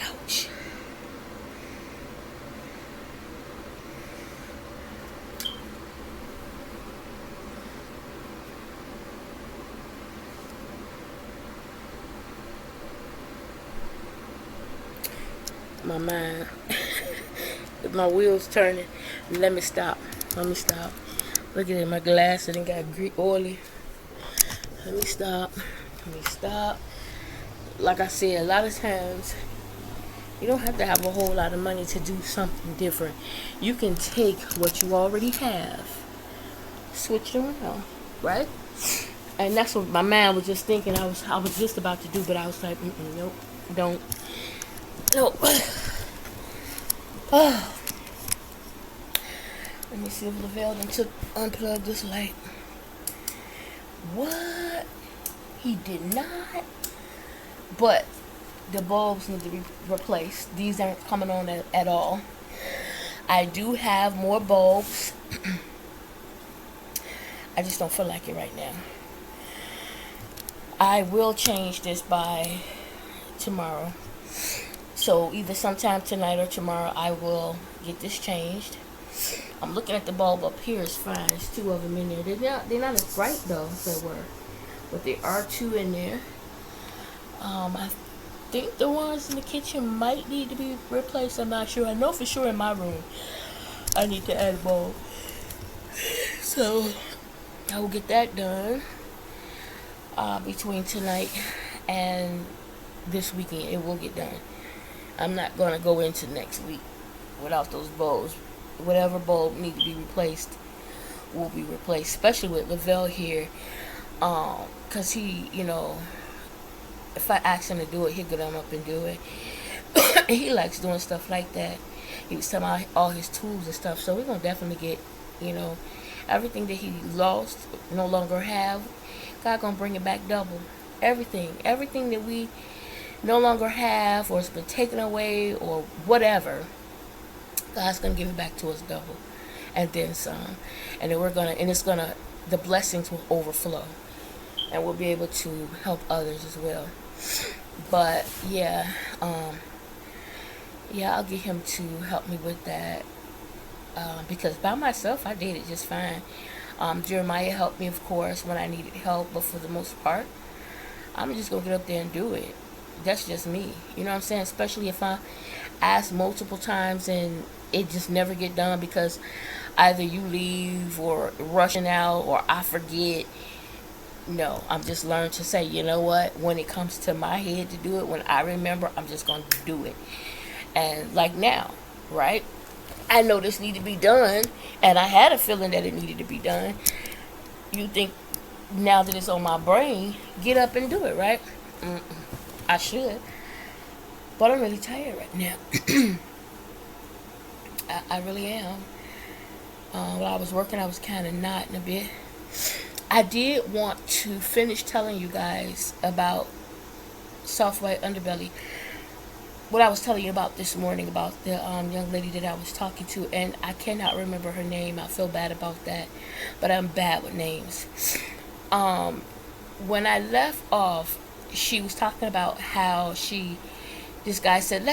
Ouch. My mind. My wheels turning. Let me stop. Look at it, my glass, it got oily. Let me stop. Like I said, a lot of times you don't have to have a whole lot of money to do something different. You can take what you already have, switch it around, right? And that's what my mind was just thinking. I was just about to do, but I was like, nope, don't. Nope. Oh. Let me see if Lavelle done unplugged this light. What? He did not. But the bulbs need to be replaced. These aren't coming on at all. I do have more bulbs. I just don't feel like it right now. I will change this by tomorrow. So either sometime tonight or tomorrow I will get this changed. I'm looking at the bulb up here. It's fine. There's two of them in there. They're not as bright though as they were, but there are two in there. I think the ones in the kitchen might need to be replaced. I'm not sure. I know for sure in my room I need to add a bulb. So I will get that done between tonight and this weekend. It will get done. I'm not gonna go into next week without those bulbs. Whatever bulb need to be replaced will be replaced, especially with Lavelle here, cause he, if I ask him to do it, he'll get him up and do it. He likes doing stuff like that. He was talking about all his tools and stuff, so we're gonna definitely get, everything that he lost, no longer have. God gonna bring it back double. Everything that we no longer have, or it's been taken away, or whatever, God's gonna give it back to us double, and then some. And then the blessings will overflow, and we'll be able to help others as well. But yeah, I'll get him to help me with that, because by myself I did it just fine. Jeremiah helped me, of course, when I needed help, but for the most part, I'm just gonna get up there and do it. That's just me, you know what I'm saying? Especially if I ask multiple times and it just never get done because either you leave or rushing out or I forget. No, I'm just learning to say, you know what? When it comes to my head to do it, when I remember, I'm just gonna do it. And like now, right? I know this need to be done, and I had a feeling that it needed to be done. You think now that it's on my brain, get up and do it, right? I should, but I'm really tired right now. I really am. While I was working, I was kind of nodding a bit. I did want to finish telling you guys about soft white underbelly. What I was telling you about this morning about the young lady that I was talking to, and I cannot remember her name. I feel bad about that, but I'm bad with names. When I left off, she was talking about how this guy said,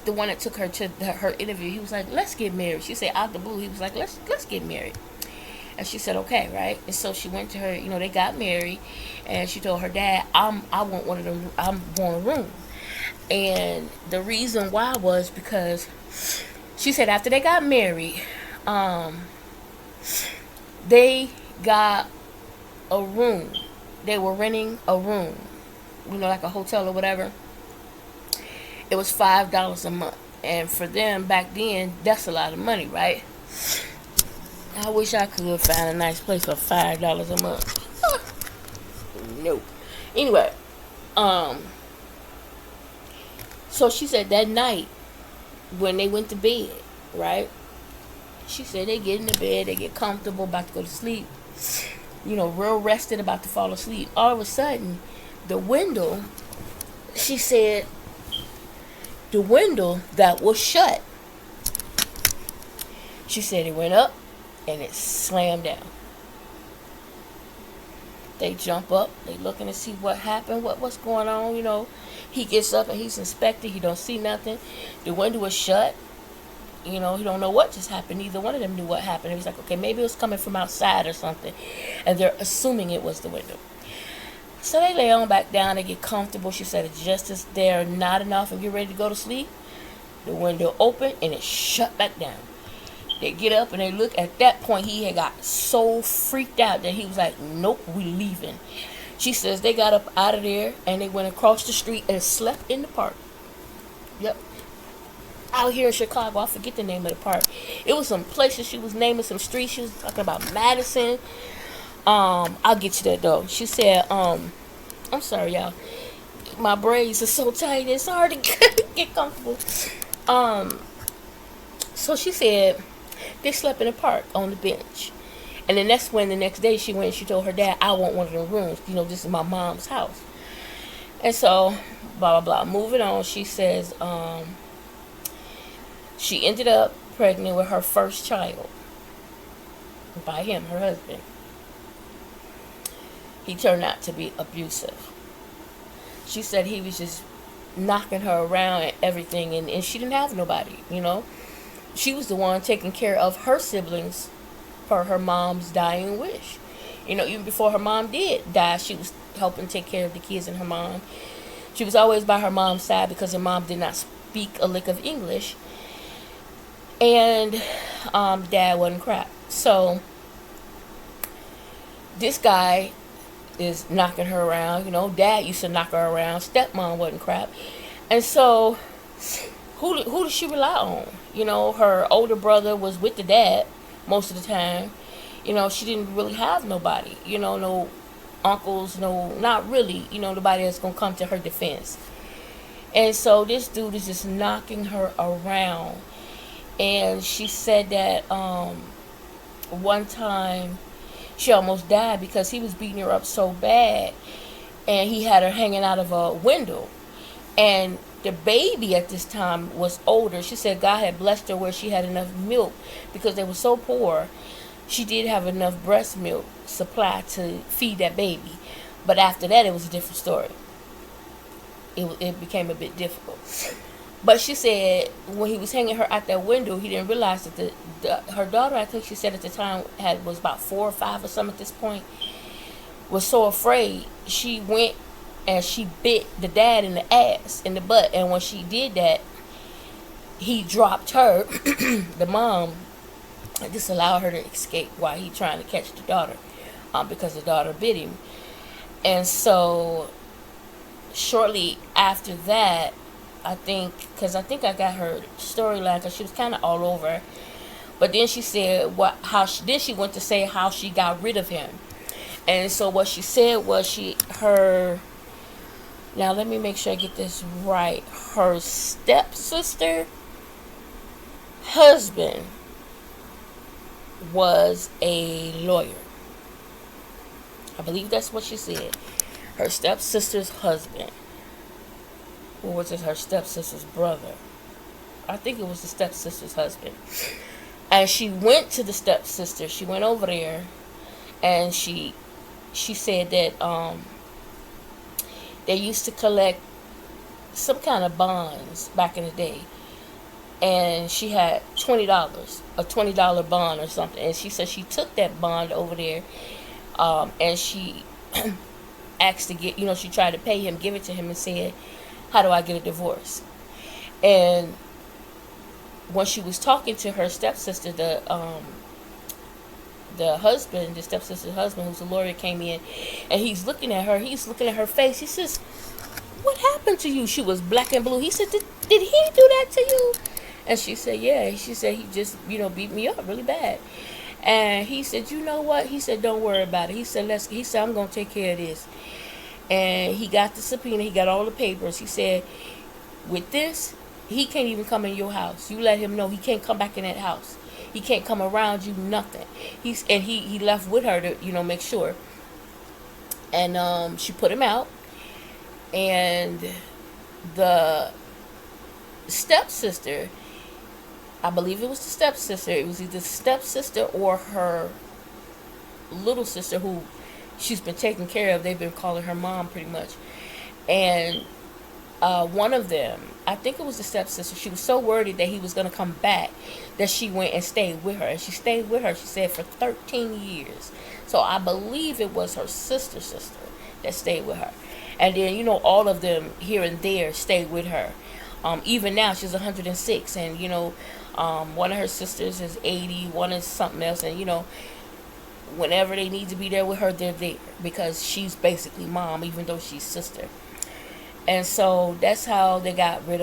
the one that took her to her interview, he was like, let's get married. She said, out the blue, he was like, let's get married. And she said, okay, right? And so she went to her, they got married, and she told her dad, I want one of them, I want a room. And the reason why was because she said after they got married, they got a room. They were renting a room, like a hotel or whatever. It was $5 a month. And for them back then, that's a lot of money, right? I wish I could find a nice place for $5 a month. Nope. Anyway, um, so she said that night when they went to bed, right? She said they get in the bed, they get comfortable, about to go to sleep. Real rested, about to fall asleep. All of a sudden, the window, she said, the window that was shut, she said it went up and it slammed down. They jump up, they looking to see what happened, what's going on. He gets up and he's inspecting, he don't see nothing. The window was shut. He don't know what just happened. Neither one of them knew what happened. He was like, okay, maybe it was coming from outside or something. And they're assuming it was the window. So they lay on back down, they get comfortable. She said it just as they're nodding off and get ready to go to sleep, the window opened and it shut back down. They get up and they look. At that point, he had got so freaked out that he was like, nope, we leaving. She says they got up out of there and they went across the street and slept in the park. Yep. Out here in Chicago, I forget the name of the park. It was some places she was naming, some streets. She was talking about Madison. I'll get to that though. She said, I'm sorry, y'all. My braids are so tight, it's hard to get comfortable. So she said they slept in the park on the bench. And then that's when the next day she went and she told her dad, I want one of the rooms. This is my mom's house. And so, blah, blah, blah. Moving on, she says, she ended up pregnant with her first child by him, her husband. He turned out to be abusive. She said he was just knocking her around and everything, and she didn't have nobody, She was the one taking care of her siblings per her mom's dying wish. Even before her mom did die, she was helping take care of the kids and her mom. She was always by her mom's side because her mom did not speak a lick of English. And dad wasn't crap. So this guy is knocking her around. Dad used to knock her around. Stepmom wasn't crap. And so who did she rely on? Her older brother was with the dad most of the time. She didn't really have nobody. No uncles, not really. Nobody that's going to come to her defense. And so this dude is just knocking her around. And she said that one time she almost died because he was beating her up so bad. And he had her hanging out of a window. And the baby at this time was older. She said God had blessed her where she had enough milk because they were so poor. She did have enough breast milk supply to feed that baby. But after that, it was a different story. It became a bit difficult. But she said when he was hanging her out that window, he didn't realize that her daughter, I think she said at the time, was about 4 or 5 or something at this point, was so afraid. She went and she bit the dad in the ass, in the butt. And when she did that, he dropped her, the mom, and just allowed her to escape while he trying to catch the daughter, because the daughter bit him. And so shortly after that, I think I got her storyline because she was kind of all over. But then she said then she went to say how she got rid of him. And so what she said was now let me make sure I get this right. Her stepsister husband was a lawyer. I believe that's what she said. Her stepsister's husband. Or was it her stepsister's brother? I think it was the stepsister's husband. And she went to the stepsister. She went over there, and she said that they used to collect some kind of bonds back in the day, and she had $20, a $20 bond or something. And she said she took that bond over there, and she asked to get, she tried to pay him, give it to him, and said, how do I get a divorce? And when she was talking to her stepsister, the husband, the stepsister's husband, who's a lawyer, came in, and he's looking at her face. He says, what happened to you? She was black and blue. He said, did he do that to you? And she said, yeah. She said, he just, beat me up really bad. And he said, you know what? He said, don't worry about it. He said, I'm going to take care of this. And he got the subpoena. He got all the papers. He said, with this, he can't even come in your house. You let him know he can't come back in that house. He can't come around you, nothing. He left with her to, make sure. And she put him out. And the stepsister, I believe it was the stepsister. It was either stepsister or her little sister who she's been taking care of. They've been calling her mom pretty much. And one of them, I think it was the stepsister, she was so worried that he was going to come back that she went and stayed with her. And she stayed with her, she said, for 13 years. So I believe it was her sister that stayed with her. And then, all of them here and there stayed with her. Even now, she's 106. And, one of her sisters is 80. One is something else. And, whenever they need to be there with her, they're there. Because she's basically mom, even though she's sister. And so that's how she got rid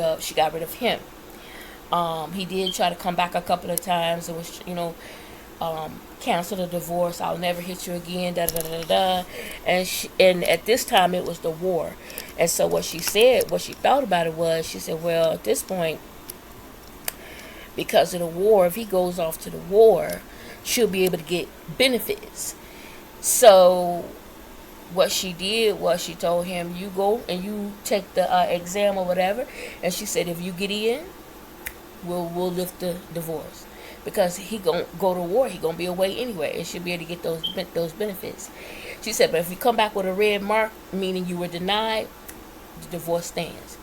of him. He did try to come back a couple of times. It was, cancel the divorce. I'll never hit you again. Da da da da. And at this time it was the war. And so what she thought about it was, she said, well, at this point, because of the war, if he goes off to the war, she'll be able to get benefits. So what she did was she told him, you go and you take the exam or whatever. And she said, if you get in, we'll lift the divorce. Because he gonna go to war, he gonna be away anyway, and she'll be able to get those benefits. She said, but if you come back with a red mark, meaning you were denied, the divorce stands.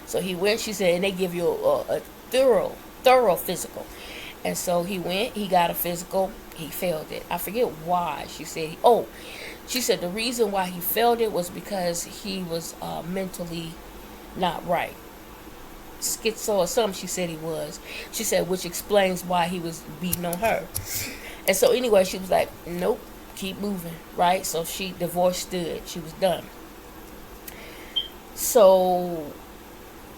So he went, she said, and they give you a thorough physical. And so he went, he got a physical, he failed it. I forget why. She said the reason why he failed it was because he was mentally not right. Schizo or something, she said he was. She said, which explains why he was beating on her. And so anyway, she was like, nope, keep moving, right? So divorce stood. She was done. So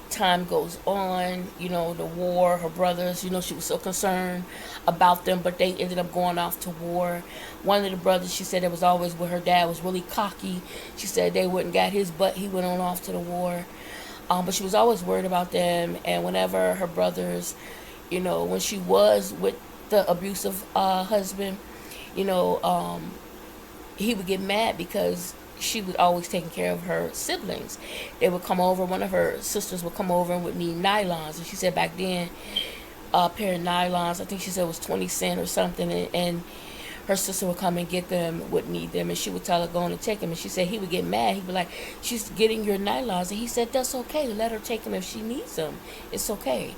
time goes on, the war, her brothers, she was so concerned about them, but they ended up going off to war. One of the brothers, she said, that was always with her dad, was really cocky. She said they wouldn't got his butt. He went on off to the war. But she was always worried about them. And whenever her brothers, when she was with the abusive husband, he would get mad because she was always taking care of her siblings. They would come over. One of her sisters would come over and would need nylons. And she said back then, a pair of nylons, I think she said it was 20 cents or something. And her sister would come and get them, would need them, and she would tell her, go on and take them. And she said he would get mad. He'd be like, she's getting your nylons. And he said, that's okay. Let her take them if she needs them. It's okay.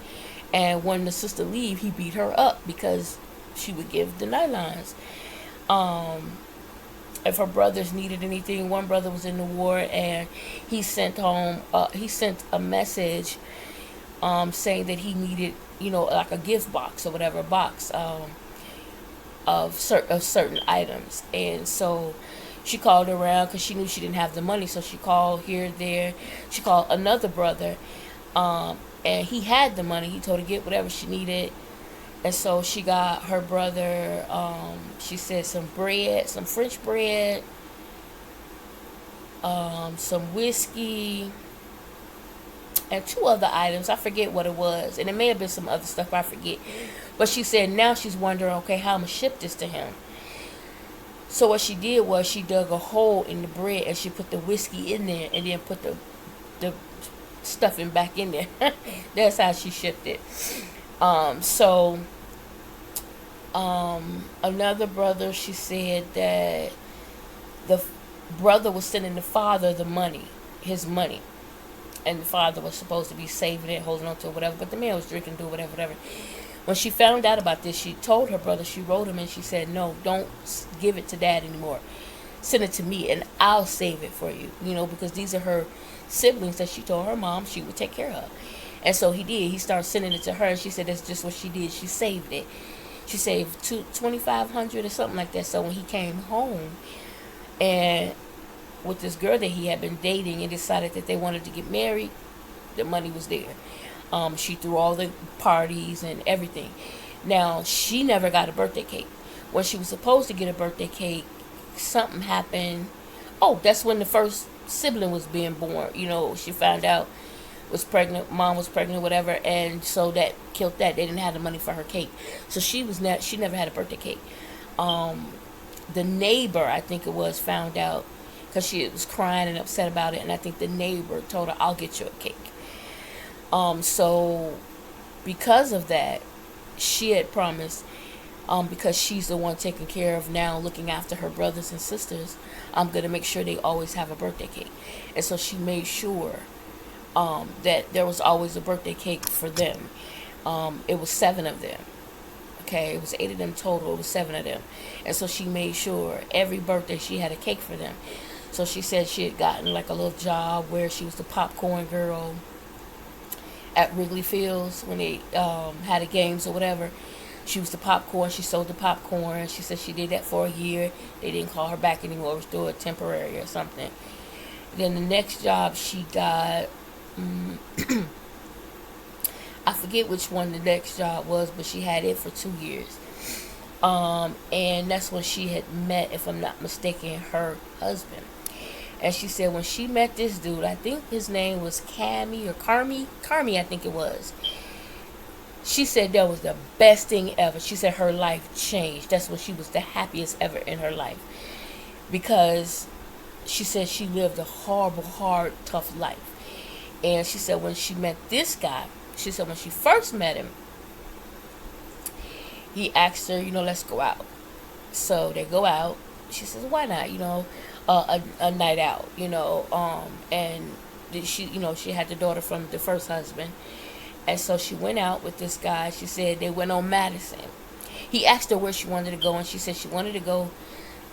And when the sister leave, he beat her up because she would give the nylons. If her brothers needed anything, one brother was in the war, and he sent a message saying that he needed, like a gift box or whatever, box of certain items. And so she called around because she knew she didn't have the money. So she called here, there. She called another brother, and he had the money. He told her to get whatever she needed. And so she got her brother, she said, some bread, some French bread, some whiskey, and 2 other items. I forget what it was. And it may have been some other stuff, I forget. But she said now she's wondering, okay, how I'm going to ship this to him. So what she did was she dug a hole in the bread and she put the whiskey in there and then put the stuffing back in there. That's how she shipped it. Another brother, she said that the brother was sending the father his money. And the father was supposed to be saving it, holding on to it, whatever. But the man was drinking, doing whatever. When she found out about this, she told her brother, she wrote him and she said, no, don't give it to dad anymore. Send it to me and I'll save it for you. Because these are her siblings that she told her mom she would take care of. And so he did. He started sending it to her. And she said that's just what she did. She saved it. She saved $2,500 or something like that. So when he came home and with this girl that he had been dating and decided that they wanted to get married, the money was there. She threw all the parties and everything. Now, she never got a birthday cake. When she was supposed to get a birthday cake, something happened. Oh, that's when the first sibling was being born. She found out, was pregnant, mom was pregnant, whatever, and so that killed that. They didn't have the money for her cake, so she never had a birthday cake. The neighbor, I think it was, found out because she was crying and upset about it, and I think the neighbor told her, "I'll get you a cake." So because of that, she had promised, because she's the one taking care of now, looking after her brothers and sisters, I'm going to make sure they always have a birthday cake. And so she made sure that there was always a birthday cake for them. It was 7 of them. Okay, it was 8 of them total. It was 7 of them. And so she made sure every birthday she had a cake for them. So she said she had gotten like a little job where she was the popcorn girl at Wrigley Fields when they had the games or whatever. She was the popcorn. She sold the popcorn. She said she did that for a year. They didn't call her back anymore. It was through a temporary or something. Then the next job she got, I forget which one the next job was, but she had it for 2 years. And that's when she had met, if I'm not mistaken, her husband. And she said when she met this dude, I think his name was Cammy or Carmi, I think it was. She said that was the best thing ever. She said her life changed. That's when she was the happiest ever in her life. Because she said she lived a horrible, hard, tough life. And she said when she met this guy, she said when she first met him, he asked her, let's go out. So they go out. She says, why not? A night out, and she had the daughter from the first husband. And so she went out with this guy. She said they went on Madison. He asked her where she wanted to go, and she said she wanted to go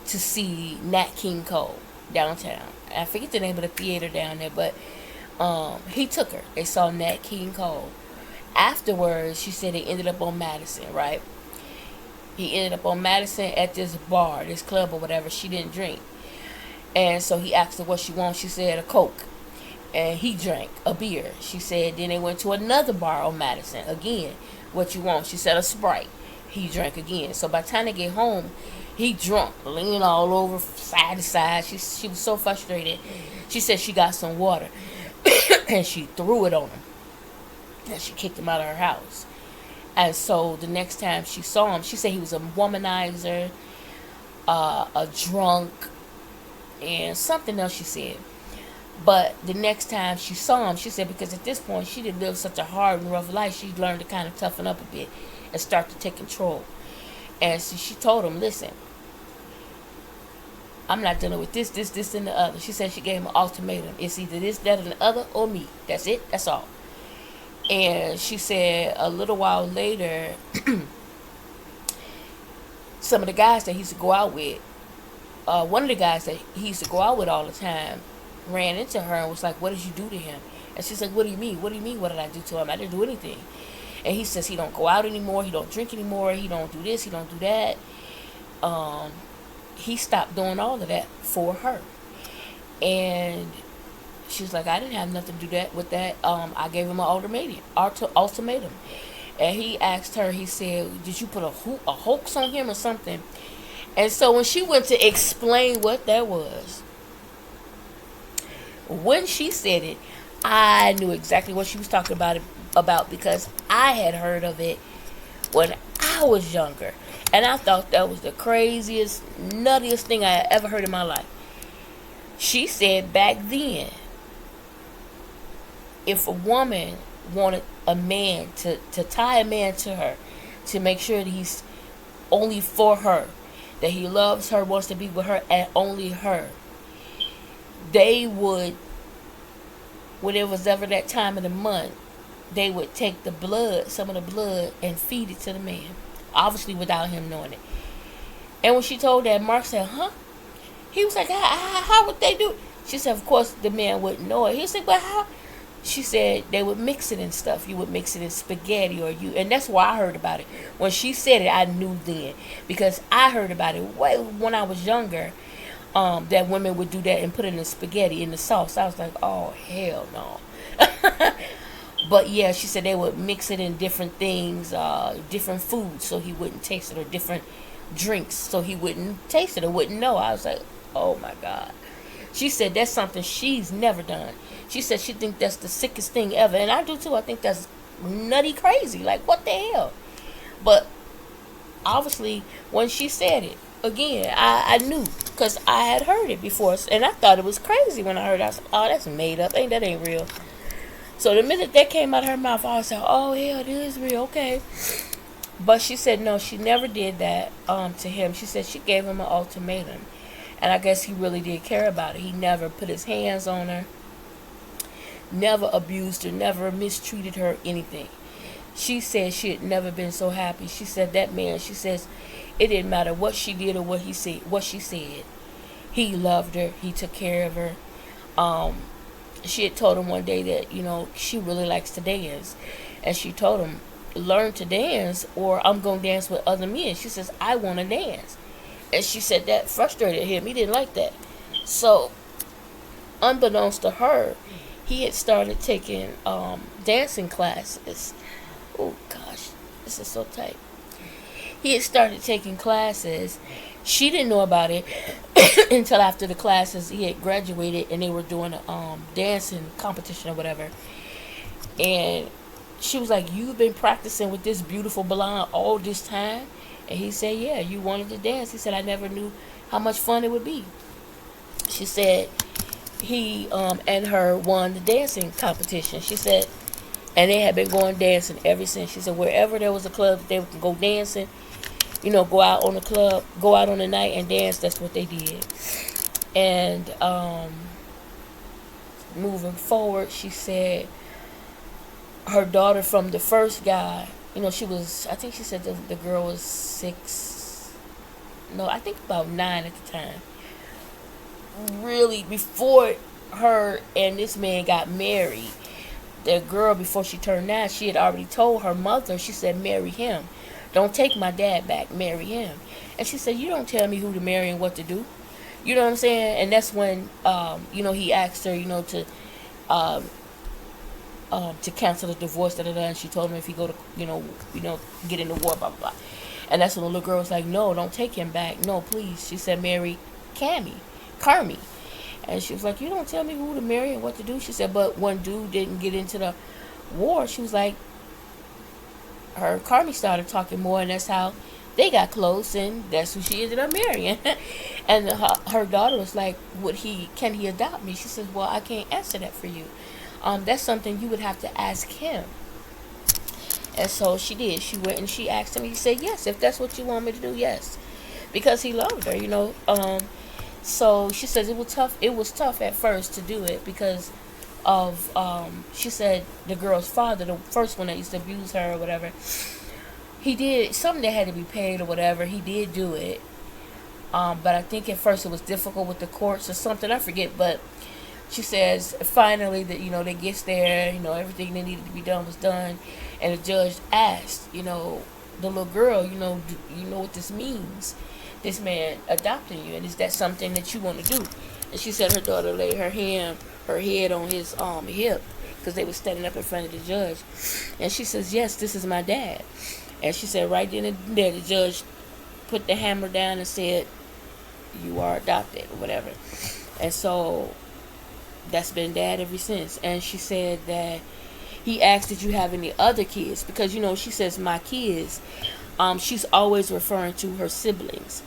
to see Nat King Cole downtown. I forget the name of the theater down there, but he took her. They saw Nat King Cole. Afterwards, she said they ended up on Madison, right? He ended up on Madison at this bar, this club or whatever. She didn't drink. And so he asked her what she wanted. She said a Coke. And he drank a beer. She said then they went to another bar on Madison. Again, what you want? She said a Sprite. He drank again. So by the time they get home, he drunk, leaning all over side to side. She was so frustrated. She said she got some water. And she threw it on him. And she kicked him out of her house. And so the next time she saw him, she said he was a womanizer, a drunk, and something else she said. But the next time she saw him, she said because at this point she did live such a hard and rough life, she learned to kind of toughen up a bit and start to take control. And so she told him, listen, I'm not dealing with this, and the other. She said she gave him an ultimatum. It's either this, that, and the other, or me. That's it. That's all. And she said a little while later, some of the guys that he used to go out with, one of the guys that he used to go out with all the time, ran into her and was like, what did you do to him? And she's like, what do you mean? What do you mean? What did I do to him? I didn't do anything. And he says he don't go out anymore. He don't drink anymore. He don't do this. He don't do that. He stopped doing all of that for her. And she's like, I didn't have nothing to do that with that. I gave him an ultimatum. And he asked her, he said, did you put a hoax on him or something? And so when she went to explain what that was, when she said it, I knew exactly what she was talking about because I had heard of it when I was younger. And I thought that was the craziest, nuttiest thing I had ever heard in my life. She said back then, if a woman wanted a man to tie a man to her, to make sure that he's only for her, that he loves her, wants to be with her, and only her, they would, when it was ever that time of the month, they would take the blood, some of the blood, and feed it to the man. Obviously without him knowing it. And when she told that, Mark said, huh? He was like, how would they do it? She said, of course the man wouldn't know it. He said, but how? She said they would mix it in stuff. You would mix it in spaghetti and that's why I heard about it. When she said it, I knew then. Because I heard about it way when I was younger. That women would do that and put it in the spaghetti, in the sauce. I was like, oh, hell no. But yeah, she said they would mix it in different things, different foods, so he wouldn't taste it, or different drinks, so he wouldn't taste it or wouldn't know. I was like, oh my God. She said that's something she's never done. She said she think that's the sickest thing ever, and I do too. I think that's nutty crazy. Like, what the hell? But obviously, when she said it again, I knew, because I had heard it before, and I thought it was crazy when I heard it. I was like, oh, that's made up. That ain't real. So the minute that came out of her mouth, I was like, oh hell, it is real. Okay. But she said no, she never did that to him. She said she gave him an ultimatum. And I guess he really did care about it. He never put his hands on her, never abused her, never mistreated her, anything. She said she had never been so happy. She said that man, she says, it didn't matter what she did or what she said. He loved her. He took care of her. She had told him one day that, she really likes to dance. And she told him, learn to dance or I'm going to dance with other men. She says, I want to dance. And she said that frustrated him. He didn't like that. So, unbeknownst to her, he had started taking dancing classes. Oh, gosh. This is so tight. He had started taking classes. She didn't know about it until after the classes. He had graduated and they were doing a dancing competition or whatever. And she was like, you've been practicing with this beautiful blonde all this time? And he said, yeah, you wanted to dance. He said, I never knew how much fun it would be. She said he and her won the dancing competition. She said, and they had been going dancing ever since. She said, wherever there was a club that they could go dancing, go out on the club, go out on the night and dance, that's what they did. And moving forward, she said her daughter from the first guy, she was, I think she said the girl was 6, no, I think about 9 at the time. Really, before her and this man got married, the girl, before she turned 9, she had already told her mother, she said, marry him. Don't take my dad back, marry him. And she said, you don't tell me who to marry and what to do. You know what I'm saying? And that's when, he asked her, to cancel the divorce, and she told him if he go to, get in the war, blah, blah, blah. And that's when the little girl was like, no, don't take him back. No, please. She said, marry Carmi. And she was like, you don't tell me who to marry and what to do. She said, but when dude didn't get into the war, she was like, her Carmi started talking more, and that's how they got close, and that's who she ended up marrying. And her daughter was like, can he adopt me? She said, well, I can't answer that for you. That's something you would have to ask him. And so she did. She went and she asked him. He said, yes, if that's what you want me to do, yes. Because he loved her, So she says it was tough. It was tough at first to do it because of, she said, the girl's father, the first one that used to abuse her or whatever, he did something that had to be paid or whatever. He did do it. But I think at first it was difficult with the courts or something. I forget, but she says finally that, they gets there, everything that needed to be done was done. And the judge asked, the little girl, do you know what this means? This man adopting you, and is that something that you want to do? And she said her daughter laid her head on his hip, because they were standing up in front of the judge. And she says, yes, this is my dad. And she said right then and there, the judge put the hammer down and said, you are adopted, or whatever. And so that's been dad ever since. And she said that he asked, did you have any other kids? Because, she says, my kids, she's always referring to her siblings.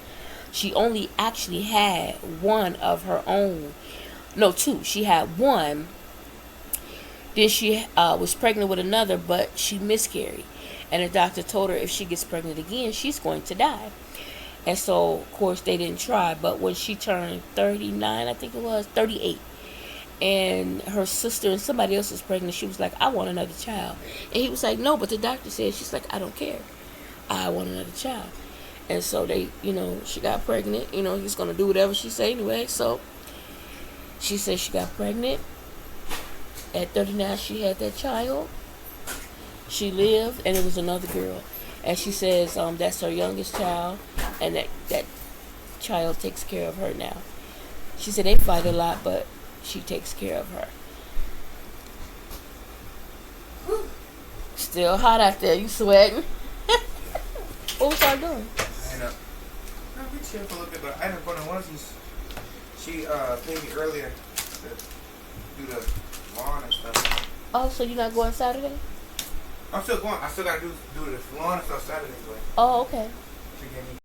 She only actually had one of her own. No, 2. She had one. Then she was pregnant with another, but she miscarried. And the doctor told her if she gets pregnant again, she's going to die. And so, of course, they didn't try. But when she turned 39, I think it was, 38, and her sister and somebody else was pregnant, she was like, I want another child. And he was like, no, but the doctor said. She's like, I don't care. I want another child. And so they, she got pregnant. He's going to do whatever she say anyway. So she said she got pregnant. At 39, she had that child. She lived, and it was another girl. And she says that's her youngest child, and that child takes care of her now. She said they fight a lot, but she takes care of her. still hot out there. You sweating? What was y'all doing? I ended up. No, we chilled for a little bit, but I ended up going to onesies. She paid me earlier to do the lawn and stuff. Oh, so you're not going Saturday? I'm still going. I still gotta do the lawn and stuff Saturday, but Oh, okay. she gave me